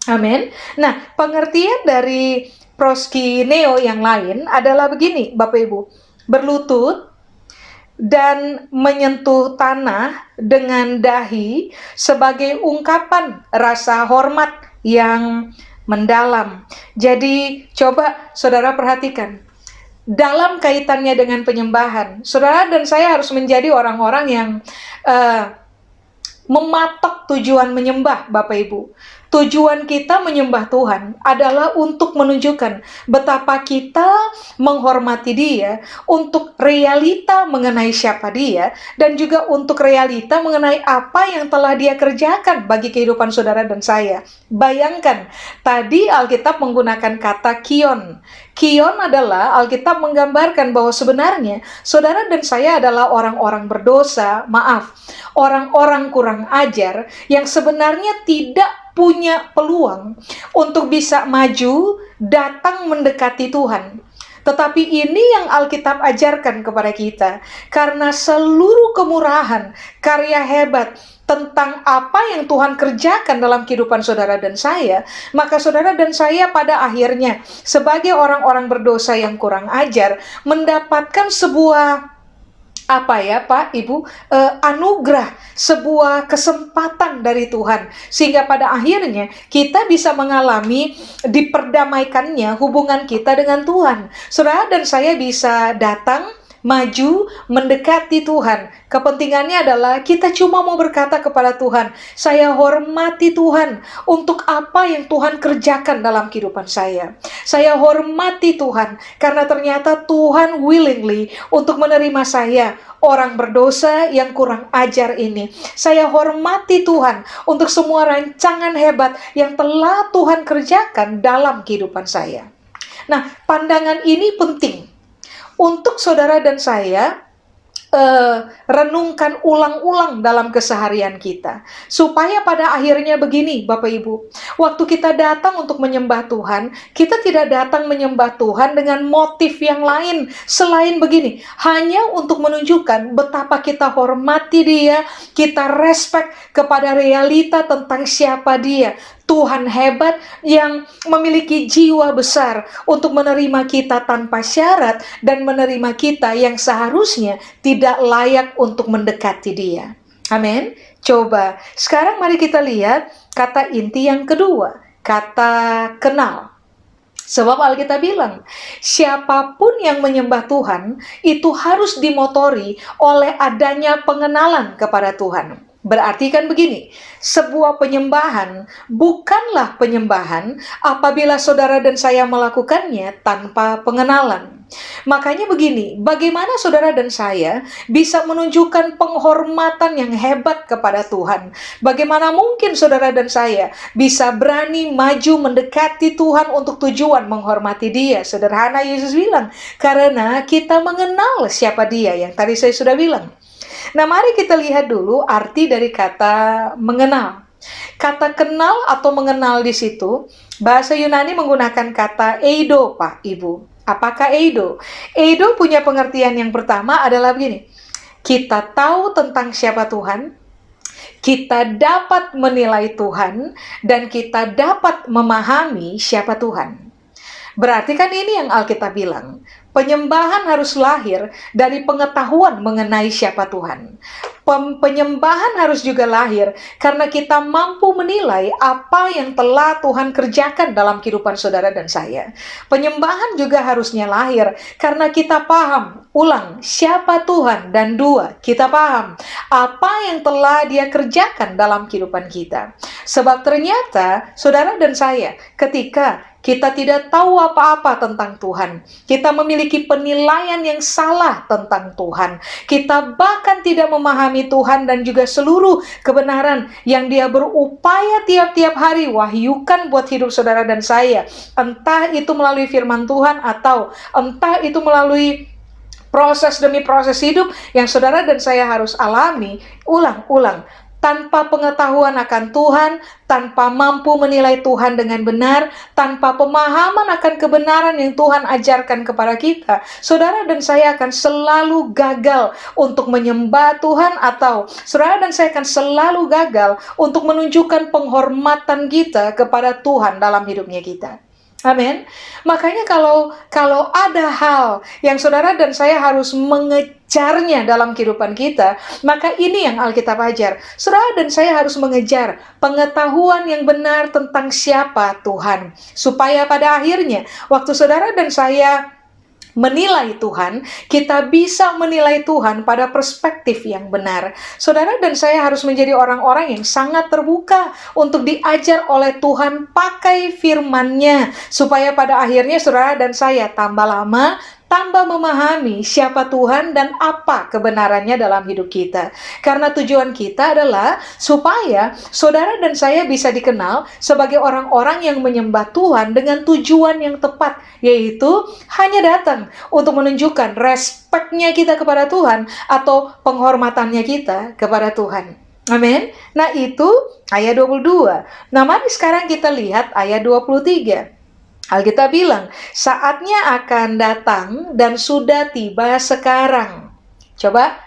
Amin. Nah, pengertian dari proskineo yang lain adalah begini, Bapak Ibu. Berlutut dan menyentuh tanah dengan dahi sebagai ungkapan rasa hormat yang mendalam. Jadi coba saudara perhatikan, dalam kaitannya dengan penyembahan, saudara dan saya harus menjadi orang-orang yang mematok tujuan menyembah, Bapak Ibu. Tujuan kita menyembah Tuhan adalah untuk menunjukkan betapa kita menghormati Dia, untuk realita mengenai siapa Dia, dan juga untuk realita mengenai apa yang telah Dia kerjakan bagi kehidupan saudara dan saya. Bayangkan, tadi Alkitab menggunakan kata kion. Kion adalah Alkitab menggambarkan bahwa sebenarnya saudara dan saya adalah orang-orang berdosa, orang-orang kurang ajar yang sebenarnya tidak punya peluang untuk bisa maju, datang mendekati Tuhan. Tetapi ini yang Alkitab ajarkan kepada kita. Karena seluruh kemurahan, karya hebat tentang apa yang Tuhan kerjakan dalam kehidupan saudara dan saya, maka saudara dan saya pada akhirnya sebagai orang-orang berdosa yang kurang ajar mendapatkan sebuah Pak, Ibu, anugerah, sebuah kesempatan dari Tuhan, sehingga pada akhirnya kita bisa mengalami diperdamaikannya hubungan kita dengan Tuhan. Saudara dan saya bisa datang, maju, mendekati Tuhan. Kepentingannya adalah kita cuma mau berkata kepada Tuhan, saya hormati Tuhan untuk apa yang Tuhan kerjakan dalam kehidupan saya. Saya hormati Tuhan karena ternyata Tuhan willingly untuk menerima saya, orang berdosa yang kurang ajar ini. Saya hormati Tuhan untuk semua rancangan hebat yang telah Tuhan kerjakan dalam kehidupan saya. Nah, pandangan ini penting untuk saudara dan saya renungkan ulang-ulang dalam keseharian kita. Supaya pada akhirnya begini, Bapak Ibu. Waktu kita datang untuk menyembah Tuhan, kita tidak datang menyembah Tuhan dengan motif yang lain selain begini. Hanya untuk menunjukkan betapa kita hormati Dia, kita respect kepada realita tentang siapa Dia. Tuhan hebat yang memiliki jiwa besar untuk menerima kita tanpa syarat dan menerima kita yang seharusnya tidak layak untuk mendekati Dia. Amin. Coba, sekarang mari kita lihat kata inti yang kedua, kata kenal. Sebab Alkitab bilang, siapapun yang menyembah Tuhan, itu harus dimotori oleh adanya pengenalan kepada Tuhan. Berarti kan begini, sebuah penyembahan bukanlah penyembahan apabila saudara dan saya melakukannya tanpa pengenalan. Makanya begini, bagaimana saudara dan saya bisa menunjukkan penghormatan yang hebat kepada Tuhan? Bagaimana mungkin saudara dan saya bisa berani maju mendekati Tuhan untuk tujuan menghormati Dia? Sederhana, Yesus bilang, karena kita mengenal siapa Dia, yang tadi saya sudah bilang. Nah, mari kita lihat dulu arti dari kata mengenal. Kata kenal atau mengenal di situ, bahasa Yunani menggunakan kata eido, Pak, Ibu. Apakah eido? Eido punya pengertian yang pertama adalah begini. Kita tahu tentang siapa Tuhan, kita dapat menilai Tuhan, dan kita dapat memahami siapa Tuhan. Berarti kan ini yang Alkitab bilang. Penyembahan harus lahir dari pengetahuan mengenai siapa Tuhan. Penyembahan harus juga lahir karena kita mampu menilai apa yang telah Tuhan kerjakan dalam kehidupan saudara dan saya. Penyembahan juga harusnya lahir karena kita paham, siapa Tuhan, dan dua, kita paham apa yang telah Dia kerjakan dalam kehidupan kita. Sebab ternyata saudara dan saya, ketika kita tidak tahu apa-apa tentang Tuhan, kita memiliki penilaian yang salah tentang Tuhan, kita bahkan tidak memahami Tuhan dan juga seluruh kebenaran yang Dia berupaya tiap-tiap hari wahyukan buat hidup saudara dan saya, entah itu melalui firman Tuhan atau entah itu melalui proses demi proses hidup yang saudara dan saya harus alami ulang-ulang. Tanpa pengetahuan akan Tuhan, tanpa mampu menilai Tuhan dengan benar, tanpa pemahaman akan kebenaran yang Tuhan ajarkan kepada kita, saudara dan saya akan selalu gagal untuk menyembah Tuhan, atau saudara dan saya akan selalu gagal untuk menunjukkan penghormatan kita kepada Tuhan dalam hidupnya kita. Amin. Makanya kalau ada hal yang saudara dan saya harus mengejarnya dalam kehidupan kita, maka ini yang Alkitab ajar. Saudara dan saya harus mengejar pengetahuan yang benar tentang siapa Tuhan, supaya pada akhirnya waktu saudara dan saya menilai Tuhan, kita bisa menilai Tuhan pada perspektif yang benar. Saudara dan saya harus menjadi orang-orang yang sangat terbuka untuk diajar oleh Tuhan pakai firman-Nya, supaya pada akhirnya saudara dan saya tambah lama, tambah memahami siapa Tuhan dan apa kebenarannya dalam hidup kita. Karena tujuan kita adalah supaya saudara dan saya bisa dikenal sebagai orang-orang yang menyembah Tuhan dengan tujuan yang tepat, yaitu hanya datang untuk menunjukkan respeknya kita kepada Tuhan atau penghormatannya kita kepada Tuhan. Amin. Nah, itu ayat 22. Nah, mari sekarang kita lihat ayat 23. Alkitab bilang, saatnya akan datang dan sudah tiba sekarang. Coba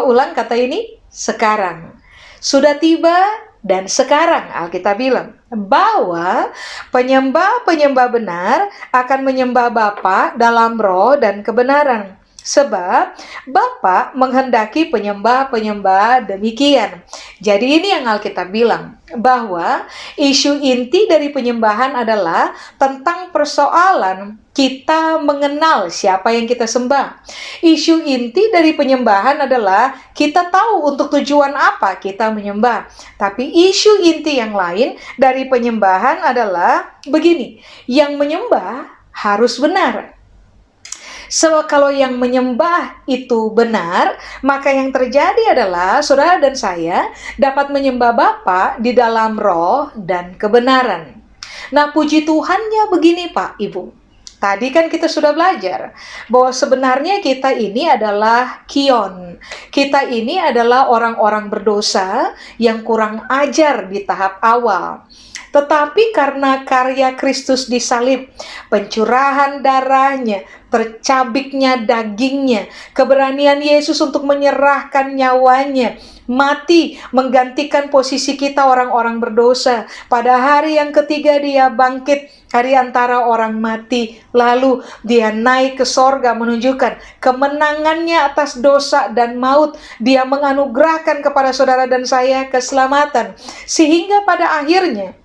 ulang kata ini, sekarang. Sudah tiba dan sekarang Alkitab bilang bahwa penyembah-penyembah benar akan menyembah Bapa dalam roh dan kebenaran. Sebab Bapa menghendaki penyembah-penyembah demikian. Jadi ini yang Alkitab bilang, bahwa isu inti dari penyembahan adalah tentang persoalan kita mengenal siapa yang kita sembah. Isu inti dari penyembahan adalah kita tahu untuk tujuan apa kita menyembah. Tapi isu inti yang lain dari penyembahan adalah begini, yang menyembah harus benar. So, kalau yang menyembah itu benar, maka yang terjadi adalah saudara dan saya dapat menyembah Bapa di dalam roh dan kebenaran. Nah, puji Tuhannya begini Pak, Ibu. Tadi kan kita sudah belajar bahwa sebenarnya kita ini adalah kion. Kita ini adalah orang-orang berdosa yang kurang ajar di tahap awal. Tetapi karena karya Kristus di salib, pencurahan darahnya, tercabiknya dagingnya, keberanian Yesus untuk menyerahkan nyawanya, mati menggantikan posisi kita orang-orang berdosa. Pada hari yang ketiga Dia bangkit dari antara orang mati, lalu Dia naik ke sorga menunjukkan kemenangannya atas dosa dan maut. Dia menganugerahkan kepada saudara dan saya keselamatan, sehingga pada akhirnya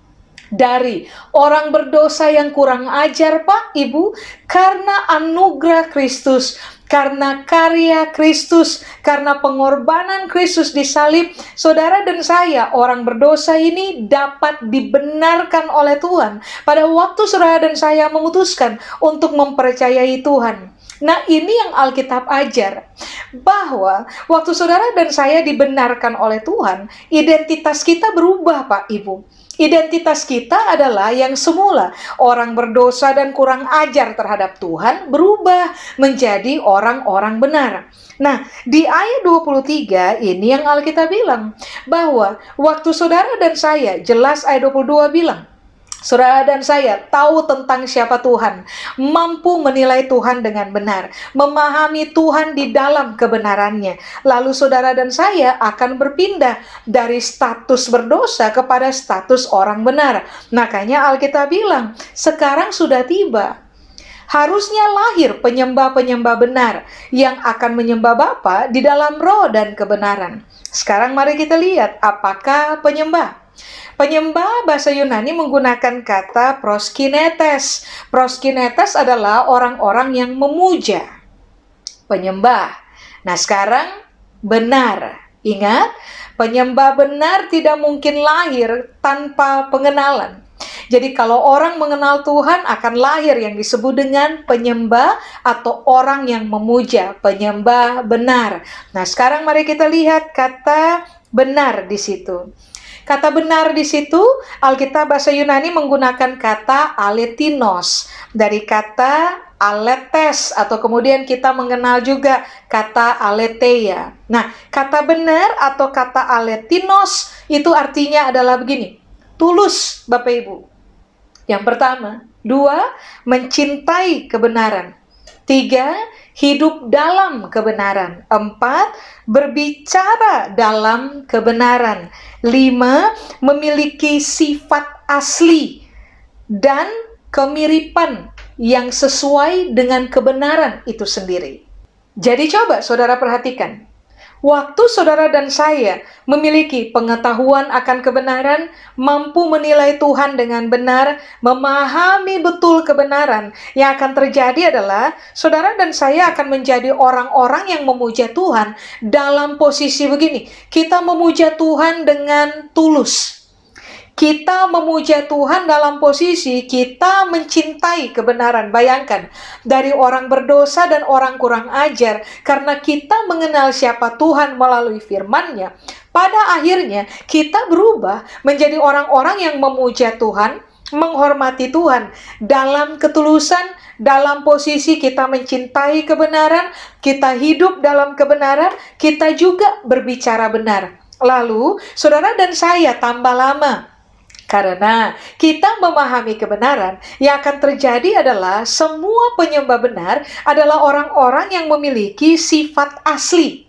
dari orang berdosa yang kurang ajar Pak, Ibu, karena anugerah Kristus, Karena karya Kristus, karena pengorbanan Kristus di salib, saudara dan saya, orang berdosa ini dapat dibenarkan oleh Tuhan pada waktu saudara dan saya memutuskan untuk mempercayai Tuhan. Nah, ini yang Alkitab ajar, bahwa waktu saudara dan saya dibenarkan oleh Tuhan, identitas kita berubah, Pak Ibu. Identitas kita adalah yang semula orang berdosa dan kurang ajar terhadap Tuhan berubah menjadi orang-orang benar. Nah, di ayat 23 ini yang Alkitab bilang bahwa waktu saudara dan saya, jelas ayat 22 bilang, saudara dan saya tahu tentang siapa Tuhan, mampu menilai Tuhan dengan benar, memahami Tuhan di dalam kebenarannya. Lalu saudara dan saya akan berpindah dari status berdosa kepada status orang benar. Makanya Alkitab bilang, sekarang sudah tiba. Harusnya lahir penyembah-penyembah benar yang akan menyembah Bapa di dalam roh dan kebenaran. Sekarang mari kita lihat apakah penyembah. Penyembah bahasa Yunani menggunakan kata proskinetes. Proskinetes adalah orang-orang yang memuja. Penyembah. Nah, sekarang benar. Ingat, penyembah benar tidak mungkin lahir tanpa pengenalan. Jadi kalau orang mengenal Tuhan akan lahir yang disebut dengan penyembah atau orang yang memuja, penyembah benar. Nah, sekarang mari kita lihat kata benar di situ. Kata benar di situ, Alkitab bahasa Yunani menggunakan kata aletinos. Dari kata aletes, atau kemudian kita mengenal juga kata aletheia. Nah, kata benar atau kata aletinos itu artinya adalah begini. Tulus, Bapak Ibu. Yang pertama. 2, mencintai kebenaran. 3, hidup dalam kebenaran. 4, berbicara dalam kebenaran. 5, memiliki sifat asli dan kemiripan yang sesuai dengan kebenaran itu sendiri. Jadi coba saudara perhatikan. Waktu saudara dan saya memiliki pengetahuan akan kebenaran, mampu menilai Tuhan dengan benar, memahami betul kebenaran, yang akan terjadi adalah saudara dan saya akan menjadi orang-orang yang memuja Tuhan dalam posisi begini. Kita memuja Tuhan dengan tulus. Kita memuja Tuhan dalam posisi kita mencintai kebenaran. Bayangkan, dari orang berdosa dan orang kurang ajar, karena kita mengenal siapa Tuhan melalui firman-Nya, pada akhirnya kita berubah menjadi orang-orang yang memuja Tuhan, menghormati Tuhan dalam ketulusan, dalam posisi kita mencintai kebenaran, kita hidup dalam kebenaran, kita juga berbicara benar. Lalu, saudara dan saya tambah lama. Karena kita memahami kebenaran, yang akan terjadi adalah semua penyembah benar adalah orang-orang yang memiliki sifat asli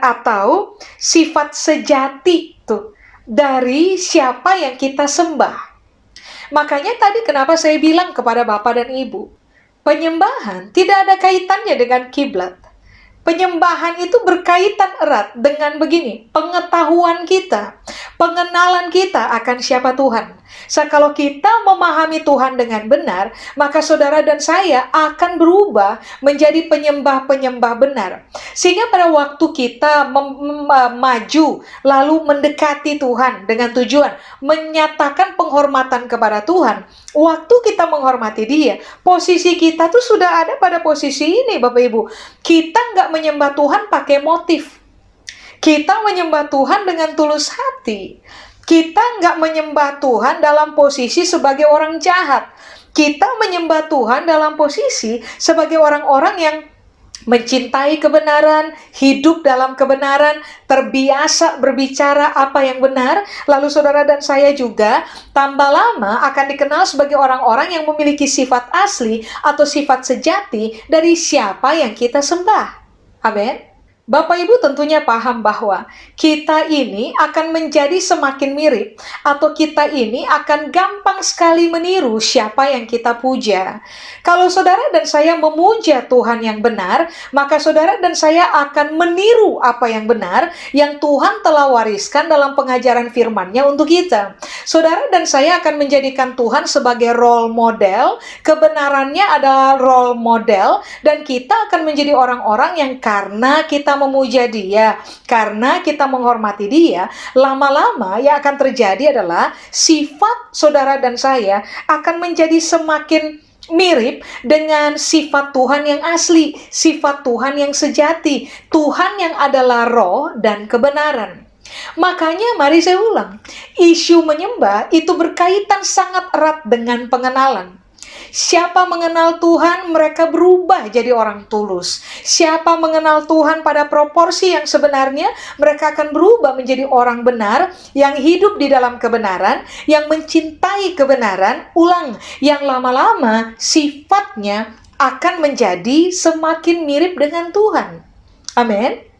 atau sifat sejati tuh dari siapa yang kita sembah. Makanya tadi kenapa saya bilang kepada Bapak dan Ibu, penyembahan tidak ada kaitannya dengan kiblat. Penyembahan itu berkaitan erat dengan begini, pengetahuan kita, pengenalan kita akan siapa Tuhan. Kalau kita memahami Tuhan dengan benar, maka saudara dan saya akan berubah menjadi penyembah-penyembah benar. Sehingga pada waktu kita maju, lalu mendekati Tuhan dengan tujuan menyatakan penghormatan kepada Tuhan, waktu kita menghormati Dia, posisi kita tuh sudah ada pada posisi ini, Bapak Ibu. Kita nggak menyembah Tuhan pakai motif. Kita menyembah Tuhan dengan tulus hati. Kita nggak menyembah Tuhan dalam posisi sebagai orang jahat. Kita menyembah Tuhan dalam posisi sebagai orang-orang yang mencintai kebenaran, hidup dalam kebenaran, terbiasa berbicara apa yang benar. Lalu saudara dan saya juga tambah lama akan dikenal sebagai orang-orang yang memiliki sifat asli atau sifat sejati dari siapa yang kita sembah. Amin. Bapak Ibu tentunya paham bahwa kita ini akan menjadi semakin mirip, atau kita ini akan gampang sekali meniru siapa yang kita puja. Kalau saudara dan saya memuja Tuhan yang benar, maka saudara dan saya akan meniru apa yang benar yang Tuhan telah wariskan dalam pengajaran firman-Nya untuk kita. Saudara dan saya akan menjadikan Tuhan sebagai role model, kebenarannya adalah role model, dan kita akan menjadi orang-orang yang karena kita memuja Dia, karena kita menghormati Dia, lama-lama yang akan terjadi adalah sifat saudara dan saya akan menjadi semakin mirip dengan sifat Tuhan yang asli, sifat Tuhan yang sejati, Tuhan yang adalah roh dan kebenaran. Makanya mari saya ulang, isu menyembah itu berkaitan sangat erat dengan pengenalan. Siapa mengenal Tuhan, mereka berubah jadi orang tulus. Siapa mengenal Tuhan pada proporsi yang sebenarnya, mereka akan berubah menjadi orang benar, yang hidup di dalam kebenaran, yang mencintai kebenaran, yang lama-lama sifatnya akan menjadi semakin mirip dengan Tuhan. Amin.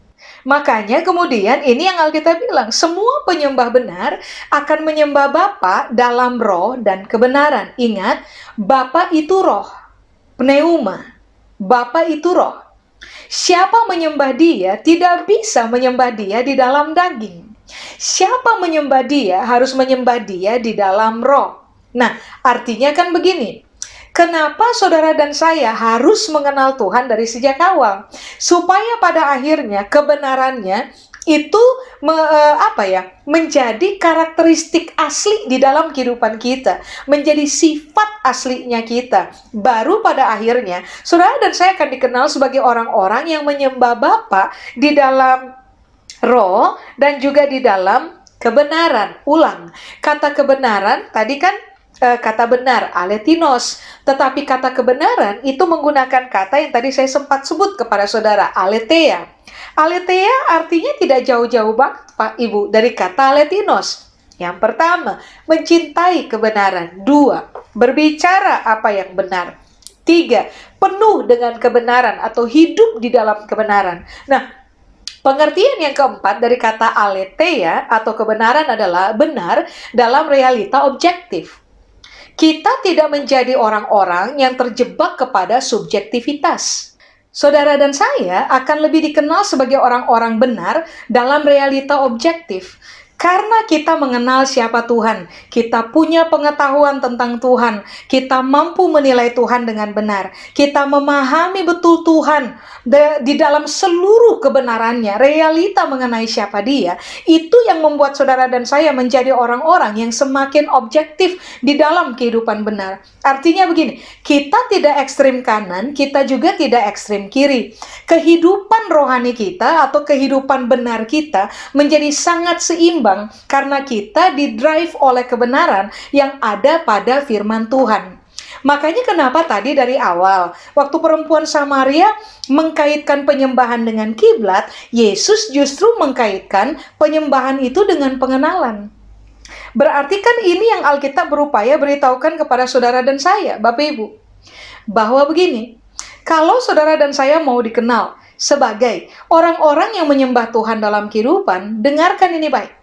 Makanya kemudian ini yang Alkitab bilang, semua penyembah benar akan menyembah Bapa dalam roh dan kebenaran. Ingat, Bapa itu roh, pneuma. Bapa itu roh. Siapa menyembah Dia tidak bisa menyembah Dia di dalam daging. Siapa menyembah Dia harus menyembah Dia di dalam roh. Nah, artinya kan begini. Kenapa saudara dan saya harus mengenal Tuhan dari sejak awal? Supaya pada akhirnya kebenarannya itu menjadi karakteristik asli di dalam kehidupan kita, menjadi sifat aslinya kita. Baru pada akhirnya saudara dan saya akan dikenal sebagai orang-orang yang menyembah Bapa di dalam roh dan juga di dalam kebenaran. Kata kebenaran tadi kan kata benar, aletinos. Tetapi kata kebenaran itu menggunakan kata yang tadi saya sempat sebut kepada saudara, aletheia. Aletheia artinya tidak jauh-jauh banget Pak Ibu dari kata aletinos. Yang pertama, mencintai kebenaran. 2, berbicara apa yang benar. 3, penuh dengan kebenaran atau hidup di dalam kebenaran. Nah, pengertian yang keempat dari kata aletheia atau kebenaran adalah benar dalam realita objektif. Kita tidak menjadi orang-orang yang terjebak kepada subjektivitas. Saudara dan saya akan lebih dikenal sebagai orang-orang benar dalam realita objektif. Karena kita mengenal siapa Tuhan, kita punya pengetahuan tentang Tuhan, kita mampu menilai Tuhan dengan benar, kita memahami betul Tuhan di dalam seluruh kebenarannya, realita mengenai siapa Dia, itu yang membuat saudara dan saya menjadi orang-orang yang semakin objektif di dalam kehidupan benar. Artinya begini, kita tidak ekstrim kanan, kita juga tidak ekstrim kiri. Kehidupan rohani kita atau kehidupan benar kita menjadi sangat seimbang karena kita didrive oleh kebenaran yang ada pada firman Tuhan. Makanya kenapa tadi dari awal, waktu perempuan Samaria mengkaitkan penyembahan dengan kiblat, Yesus justru mengkaitkan penyembahan itu dengan pengenalan. Berarti kan ini yang Alkitab berupaya beritahukan kepada saudara dan saya, Bapak Ibu, bahwa begini, kalau saudara dan saya mau dikenal sebagai orang-orang yang menyembah Tuhan dalam kehidupan, dengarkan ini baik.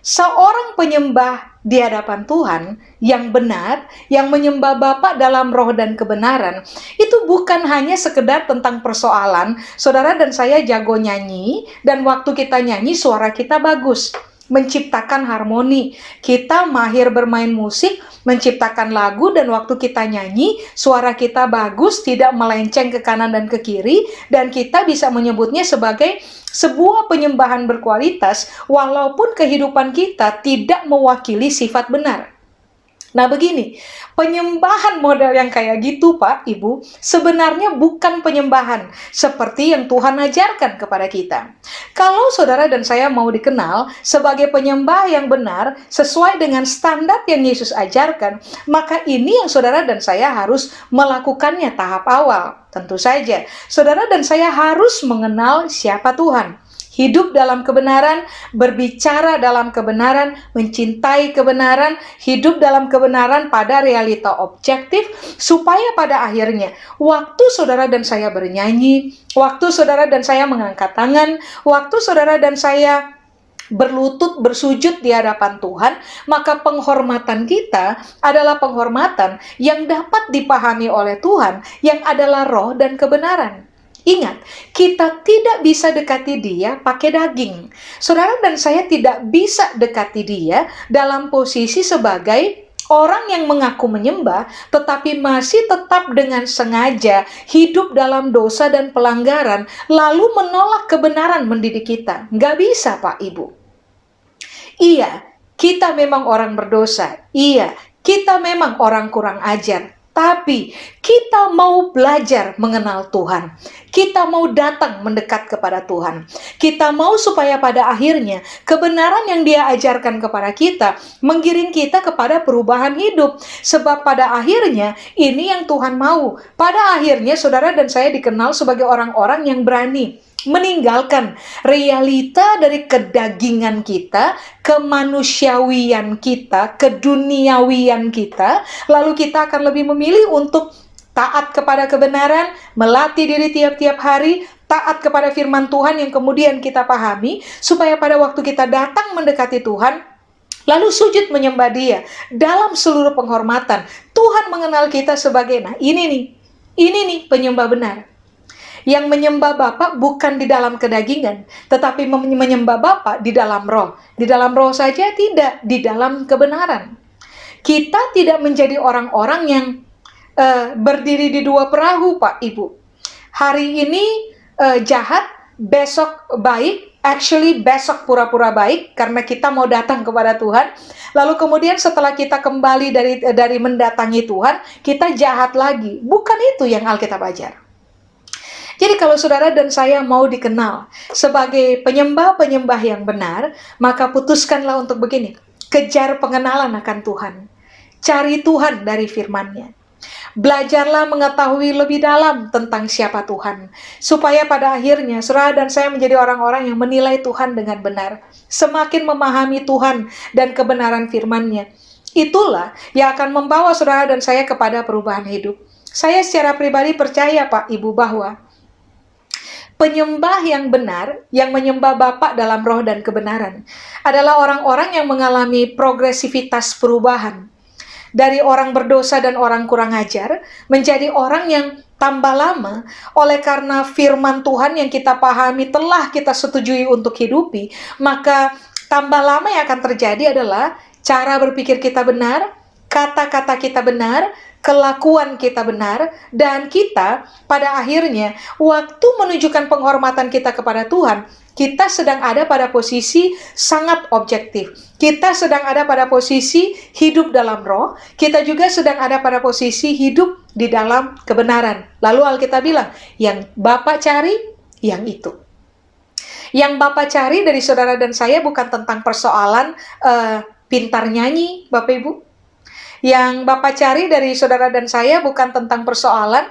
Seorang penyembah di hadapan Tuhan yang benar, yang menyembah Bapa dalam roh dan kebenaran, itu bukan hanya sekedar tentang persoalan saudara dan saya jago nyanyi, dan waktu kita nyanyi suara kita bagus, menciptakan harmoni, kita mahir bermain musik, menciptakan lagu, dan waktu kita nyanyi suara kita bagus, tidak melenceng ke kanan dan ke kiri, dan kita bisa menyebutnya sebagai sebuah penyembahan berkualitas walaupun kehidupan kita tidak mewakili sifat benar. Nah begini, penyembahan model yang kayak gitu Pak, Ibu, sebenarnya bukan penyembahan seperti yang Tuhan ajarkan kepada kita. Kalau saudara dan saya mau dikenal sebagai penyembah yang benar sesuai dengan standar yang Yesus ajarkan, maka ini yang saudara dan saya harus melakukannya tahap awal. Tentu saja, saudara dan saya harus mengenal siapa Tuhan. Hidup dalam kebenaran, berbicara dalam kebenaran, mencintai kebenaran, hidup dalam kebenaran pada realita objektif, supaya pada akhirnya waktu saudara dan saya bernyanyi, waktu saudara dan saya mengangkat tangan, waktu saudara dan saya berlutut bersujud di hadapan Tuhan, maka penghormatan kita adalah penghormatan yang dapat dipahami oleh Tuhan, yang adalah roh dan kebenaran. Ingat, kita tidak bisa dekati dia pakai daging. Saudara dan saya tidak bisa dekati dia dalam posisi sebagai orang yang mengaku menyembah, tetapi masih tetap dengan sengaja hidup dalam dosa dan pelanggaran, lalu menolak kebenaran mendidik kita. Nggak bisa, Pak Ibu. Iya, kita memang orang berdosa. Iya, kita memang orang kurang ajar. Tapi kita mau belajar mengenal Tuhan. Kita mau datang mendekat kepada Tuhan. Kita mau supaya pada akhirnya kebenaran yang Dia ajarkan kepada kita menggiring kita kepada perubahan hidup. Sebab pada akhirnya ini yang Tuhan mau. Pada akhirnya saudara dan saya dikenal sebagai orang-orang yang berani meninggalkan realita dari kedagingan kita, kemanusiawian kita, keduniawian kita, lalu kita akan lebih memilih untuk taat kepada kebenaran, melatih diri tiap-tiap hari, taat kepada firman Tuhan yang kemudian kita pahami, supaya pada waktu kita datang mendekati Tuhan, lalu sujud menyembah Dia dalam seluruh penghormatan. Tuhan mengenal kita sebagai, nah ini nih penyembah benar. Yang menyembah Bapa bukan di dalam kedagingan, tetapi menyembah Bapa di dalam roh. Di dalam roh saja tidak, di dalam kebenaran. Kita tidak menjadi orang-orang yang berdiri di dua perahu, Pak Ibu. Hari ini jahat, besok baik, actually besok pura-pura baik karena kita mau datang kepada Tuhan. Lalu kemudian setelah kita kembali dari mendatangi Tuhan, kita jahat lagi. Bukan itu yang Alkitab ajar. Jadi kalau saudara dan saya mau dikenal sebagai penyembah-penyembah yang benar, maka putuskanlah untuk begini. Kejar pengenalan akan Tuhan. Cari Tuhan dari firman-Nya. Belajarlah mengetahui lebih dalam tentang siapa Tuhan. Supaya pada akhirnya saudara dan saya menjadi orang-orang yang menilai Tuhan dengan benar. Semakin memahami Tuhan dan kebenaran firman-Nya. Itulah yang akan membawa saudara dan saya kepada perubahan hidup. Saya secara pribadi percaya Pak Ibu bahwa penyembah yang benar, yang menyembah Bapa dalam roh dan kebenaran, adalah orang-orang yang mengalami progresivitas perubahan. Dari orang berdosa dan orang kurang ajar, menjadi orang yang tambah lama, oleh karena firman Tuhan yang kita pahami telah kita setujui untuk hidupi, maka tambah lama yang akan terjadi adalah cara berpikir kita benar, kata-kata kita benar, kelakuan kita benar, dan kita pada akhirnya waktu menunjukkan penghormatan kita kepada Tuhan, kita sedang ada pada posisi sangat objektif. Kita sedang ada pada posisi hidup dalam roh, kita juga sedang ada pada posisi hidup di dalam kebenaran. Lalu Alkitab bilang, yang Bapa cari, yang itu. Yang Bapa cari dari saudara dan saya bukan tentang persoalan pintar nyanyi, Bapak Ibu. Yang Bapak cari dari saudara dan saya bukan tentang persoalan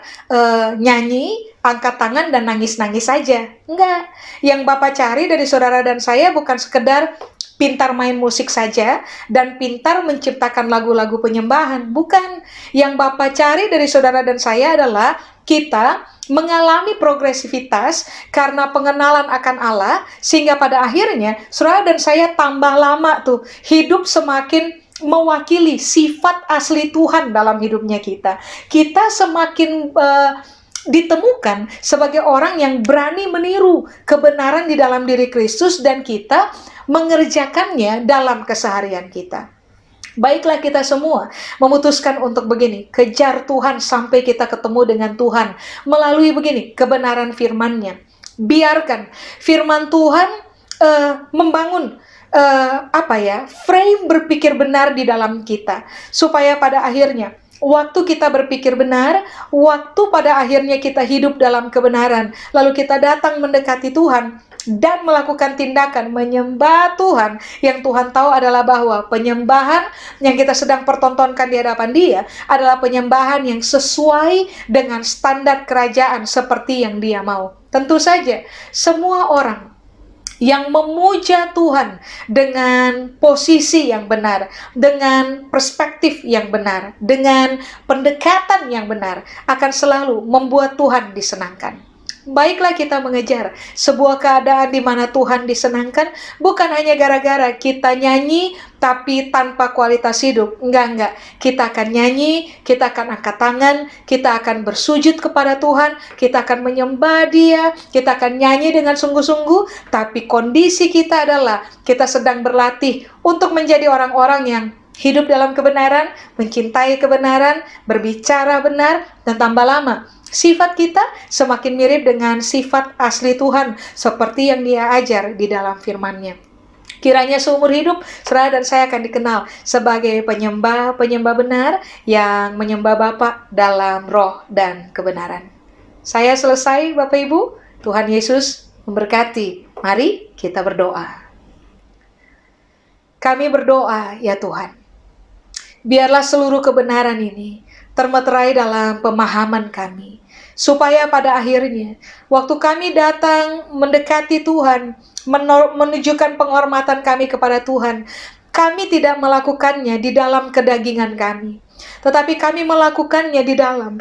nyanyi, angkat tangan, dan nangis-nangis saja. Enggak. Yang Bapak cari dari saudara dan saya bukan sekedar pintar main musik saja dan pintar menciptakan lagu-lagu penyembahan. Bukan. Yang Bapak cari dari saudara dan saya adalah kita mengalami progresivitas karena pengenalan akan Allah, sehingga pada akhirnya saudara dan saya tambah lama tuh hidup semakin mewakili sifat asli Tuhan dalam hidupnya kita. Kita semakin ditemukan sebagai orang yang berani meniru kebenaran di dalam diri Kristus dan kita mengerjakannya dalam keseharian kita. Baiklah kita semua memutuskan untuk begini, kejar Tuhan sampai kita ketemu dengan Tuhan melalui begini, kebenaran firman-Nya. Biarkan firman Tuhan membangun frame berpikir benar di dalam kita, supaya pada akhirnya waktu kita berpikir benar, waktu pada akhirnya kita hidup dalam kebenaran, lalu kita datang mendekati Tuhan dan melakukan tindakan menyembah Tuhan, yang Tuhan tahu adalah bahwa penyembahan yang kita sedang pertontonkan di hadapan Dia adalah penyembahan yang sesuai dengan standar kerajaan seperti yang Dia mau. Tentu saja semua orang yang memuja Tuhan dengan posisi yang benar, dengan perspektif yang benar, dengan pendekatan yang benar, akan selalu membuat Tuhan disenangkan. Baiklah kita mengejar sebuah keadaan di mana Tuhan disenangkan, bukan hanya gara-gara kita nyanyi tapi tanpa kualitas hidup. Enggak. Kita akan nyanyi, kita akan angkat tangan, kita akan bersujud kepada Tuhan, kita akan menyembah Dia, kita akan nyanyi dengan sungguh-sungguh, tapi kondisi kita adalah kita sedang berlatih untuk menjadi orang-orang yang hidup dalam kebenaran, mencintai kebenaran, berbicara benar, dan tambah lama sifat kita semakin mirip dengan sifat asli Tuhan, seperti yang Dia ajar di dalam firman-Nya. Kiranya seumur hidup saudara dan saya akan dikenal sebagai penyembah benar yang menyembah Bapa dalam roh dan kebenaran. Saya selesai, Bapak Ibu. Tuhan Yesus memberkati. Mari kita berdoa. Kami berdoa, ya Tuhan, biarlah seluruh kebenaran ini termeterai dalam pemahaman kami, supaya pada akhirnya waktu kami datang mendekati Tuhan, menunjukkan penghormatan kami kepada Tuhan, kami tidak melakukannya di dalam kedagingan kami, tetapi kami melakukannya di dalam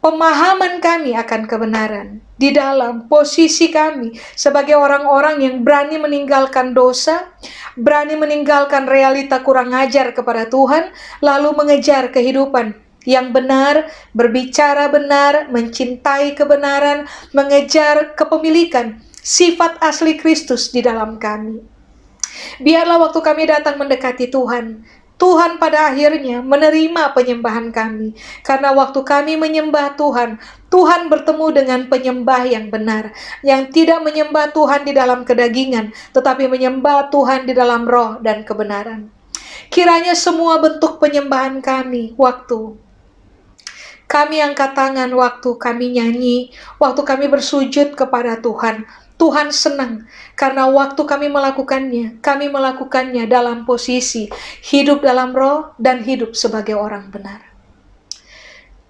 pemahaman kami akan kebenaran, di dalam posisi kami sebagai orang-orang yang berani meninggalkan dosa, berani meninggalkan realita kurang ajar kepada Tuhan, lalu mengejar kehidupan yang benar, berbicara benar, mencintai kebenaran, mengejar kepemilikan sifat asli Kristus di dalam kami. Biarlah waktu kami datang mendekati Tuhan, Tuhan pada akhirnya menerima penyembahan kami. Karena waktu kami menyembah Tuhan, Tuhan bertemu dengan penyembah yang benar, yang tidak menyembah Tuhan di dalam kedagingan, tetapi menyembah Tuhan di dalam roh dan kebenaran. Kiranya semua bentuk penyembahan kami, waktu kami angkat tangan, waktu kami nyanyi, waktu kami bersujud kepada Tuhan, Tuhan senang karena waktu kami melakukannya dalam posisi hidup dalam roh dan hidup sebagai orang benar.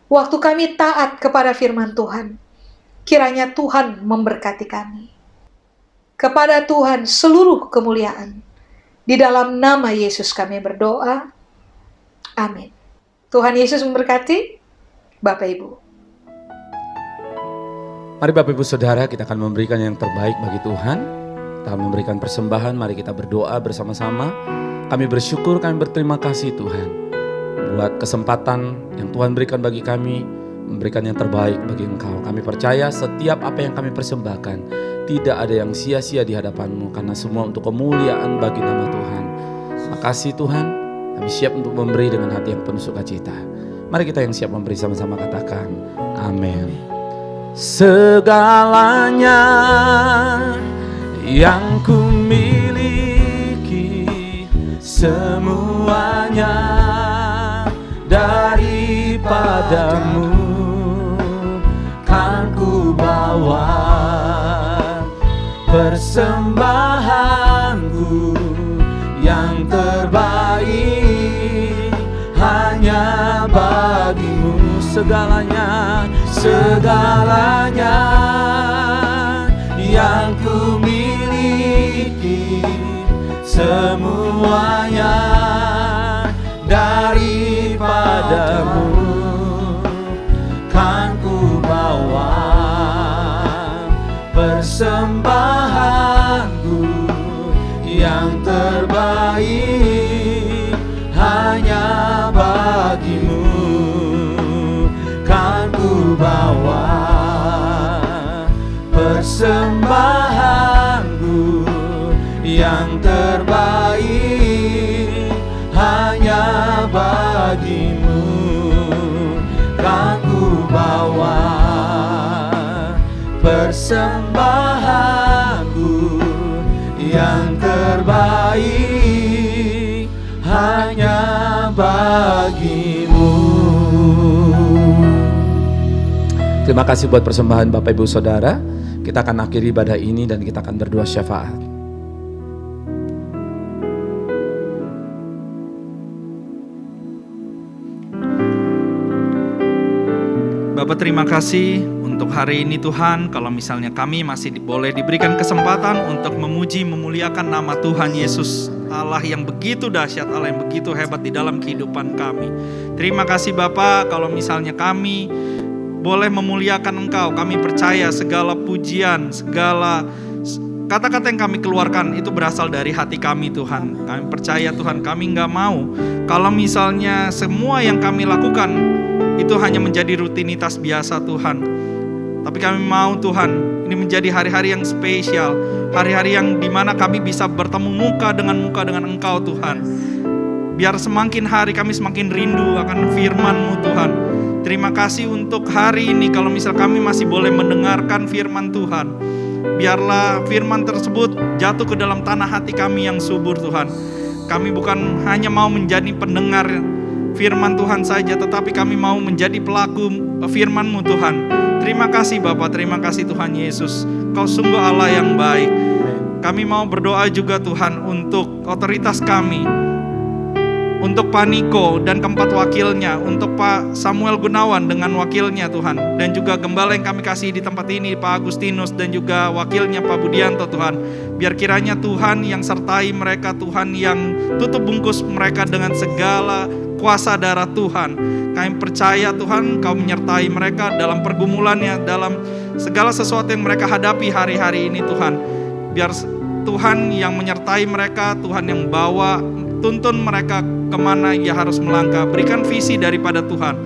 Waktu kami taat kepada firman Tuhan, kiranya Tuhan memberkati kami. Kepada Tuhan seluruh kemuliaan. Di dalam nama Yesus kami berdoa. Amin. Tuhan Yesus memberkati. Bapak Ibu. Mari Bapak Ibu Saudara, kita akan memberikan yang terbaik bagi Tuhan. Kita akan memberikan persembahan, mari kita berdoa bersama-sama. Kami bersyukur, kami berterima kasih Tuhan buat kesempatan yang Tuhan berikan bagi kami, memberikan yang terbaik bagi Engkau. Kami percaya setiap apa yang kami persembahkan tidak ada yang sia-sia di hadapan-Mu, karena semua untuk kemuliaan bagi nama Tuhan. Makasih Tuhan, kami siap untuk memberi dengan hati yang penuh sukacita. Mari kita yang siap memberi sama-sama katakan amin. Segalanya yang ku miliki, semuanya daripadamu, kan ku bawa persembahanku yang terbaik hanya bagimu. Segalanya yang ku miliki, semuanya daripadamu, kan ku bawa persembahanku yang terbaik hanya bagimu, kan ku bawa persembahanku yang terbaik hanya bagimu, kan ku bawa persembahanku yang terbaik hanya bagimu. Terima kasih buat persembahan Bapak Ibu Saudara. Kita akan akhiri ibadah ini dan kita akan berdoa syafaat. Bapak terima kasih untuk untuk hari ini Tuhan, kalau misalnya kami masih boleh diberikan kesempatan untuk memuji, memuliakan nama Tuhan Yesus, Allah yang begitu dahsyat, Allah yang begitu hebat di dalam kehidupan kami. Terima kasih Bapa, kalau misalnya kami boleh memuliakan Engkau, kami percaya segala pujian, segala kata-kata yang kami keluarkan itu berasal dari hati kami Tuhan. Kami percaya Tuhan, kami gak mau kalau misalnya semua yang kami lakukan itu hanya menjadi rutinitas biasa Tuhan. Tapi kami mau Tuhan, ini menjadi hari-hari yang spesial, hari-hari yang dimana kami bisa bertemu muka dengan Engkau Tuhan. Biar semakin hari kami semakin rindu akan firman-Mu Tuhan. Terima kasih untuk hari ini, kalau misal kami masih boleh mendengarkan firman Tuhan. Biarlah firman tersebut jatuh ke dalam tanah hati kami yang subur Tuhan. Kami bukan hanya mau menjadi pendengar firman Tuhan saja, tetapi kami mau menjadi pelaku firman-Mu Tuhan. Terima kasih Bapa, terima kasih Tuhan Yesus. Kau sungguh Allah yang baik. Kami mau berdoa juga Tuhan untuk otoritas kami, untuk Pak Niko dan keempat wakilnya, untuk Pak Samuel Gunawan dengan wakilnya Tuhan, dan juga gembala yang kami kasih di tempat ini, Pak Agustinus, dan juga wakilnya Pak Budianto Tuhan. Biar kiranya Tuhan yang sertai mereka, Tuhan yang tutup bungkus mereka dengan segala kuasa darah Tuhan. Kami percaya Tuhan, Kau menyertai mereka dalam pergumulannya, dalam segala sesuatu yang mereka hadapi hari-hari ini Tuhan. Biar Tuhan yang menyertai mereka, Tuhan yang bawa, tuntun mereka kemana ia harus melangkah. Berikan visi daripada Tuhan.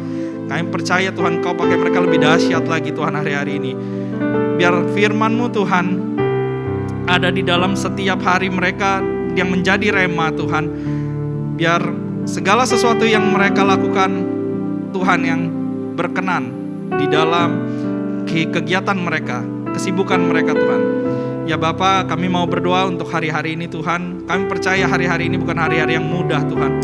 Kami percaya Tuhan, Kau pakai mereka lebih dahsyat lagi Tuhan hari-hari ini. Biar firman-Mu Tuhan ada di dalam setiap hari mereka yang menjadi rema Tuhan. Biar segala sesuatu yang mereka lakukan Tuhan yang berkenan di dalam kegiatan mereka, kesibukan mereka Tuhan. Ya Bapa, kami mau berdoa untuk hari-hari ini Tuhan. Kami percaya hari-hari ini bukan hari-hari yang mudah Tuhan.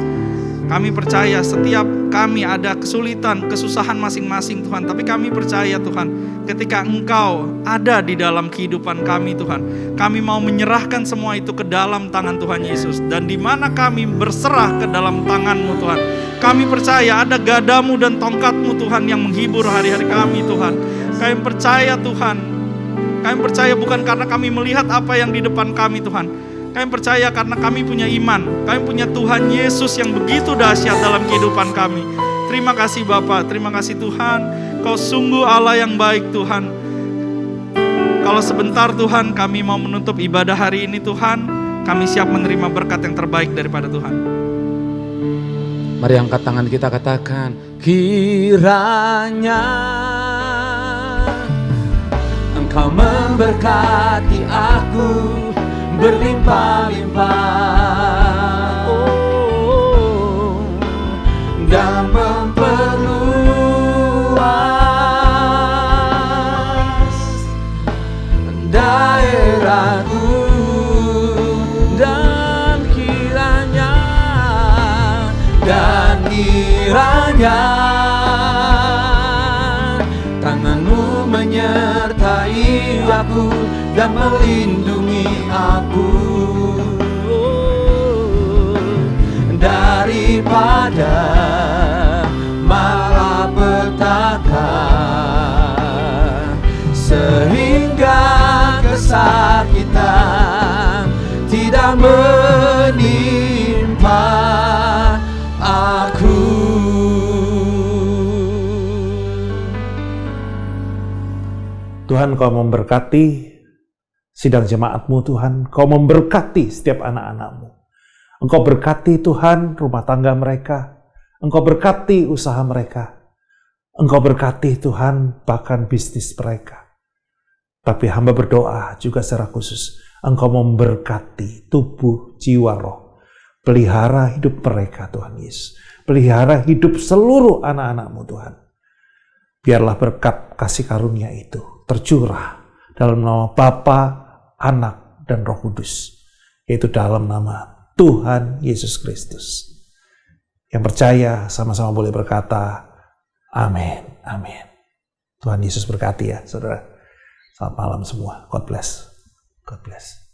Kami percaya setiap kami ada kesulitan, kesusahan masing-masing Tuhan. Tapi kami percaya Tuhan, ketika Engkau ada di dalam kehidupan kami Tuhan, kami mau menyerahkan semua itu ke dalam tangan Tuhan Yesus. Dan di mana kami berserah ke dalam tangan-Mu Tuhan, kami percaya ada gadamu dan tongkat-Mu Tuhan yang menghibur hari-hari kami Tuhan. Kami percaya Tuhan, kami percaya bukan karena kami melihat apa yang di depan kami Tuhan. Kami percaya karena kami punya iman. Kami punya Tuhan Yesus yang begitu dahsyat dalam kehidupan kami. Terima kasih Bapa, terima kasih Tuhan. Kau sungguh Allah yang baik Tuhan. Kalau sebentar Tuhan kami mau menutup ibadah hari ini Tuhan, kami siap menerima berkat yang terbaik daripada Tuhan. Mari angkat tangan kita, katakan, kiranya Engkau memberkati aku berlimpah-limpah, dan memperluas daerahku, dan kiranya tangan-Mu menyertai aku dan melindungi aku daripada malapetaka, sehingga kesakitan tidak menimpa aku. Tuhan, Kau memberkati sidang jemaat-Mu Tuhan. Kau memberkati setiap anak-anak-Mu. Engkau berkati Tuhan rumah tangga mereka. Engkau berkati usaha mereka. Engkau berkati Tuhan bahkan bisnis mereka. Tapi hamba berdoa juga secara khusus, Engkau memberkati tubuh, jiwa, roh. Pelihara hidup mereka Tuhan Yesus. Pelihara hidup seluruh anak-anak-Mu Tuhan. Biarlah berkat kasih karunia itu tercurah dalam nama Bapa, Anak, dan Roh Kudus, yaitu dalam nama Tuhan Yesus Kristus. Yang percaya sama-sama boleh berkata, amin, amin. Tuhan Yesus berkati ya, saudara. Selamat malam semua. God bless. God bless.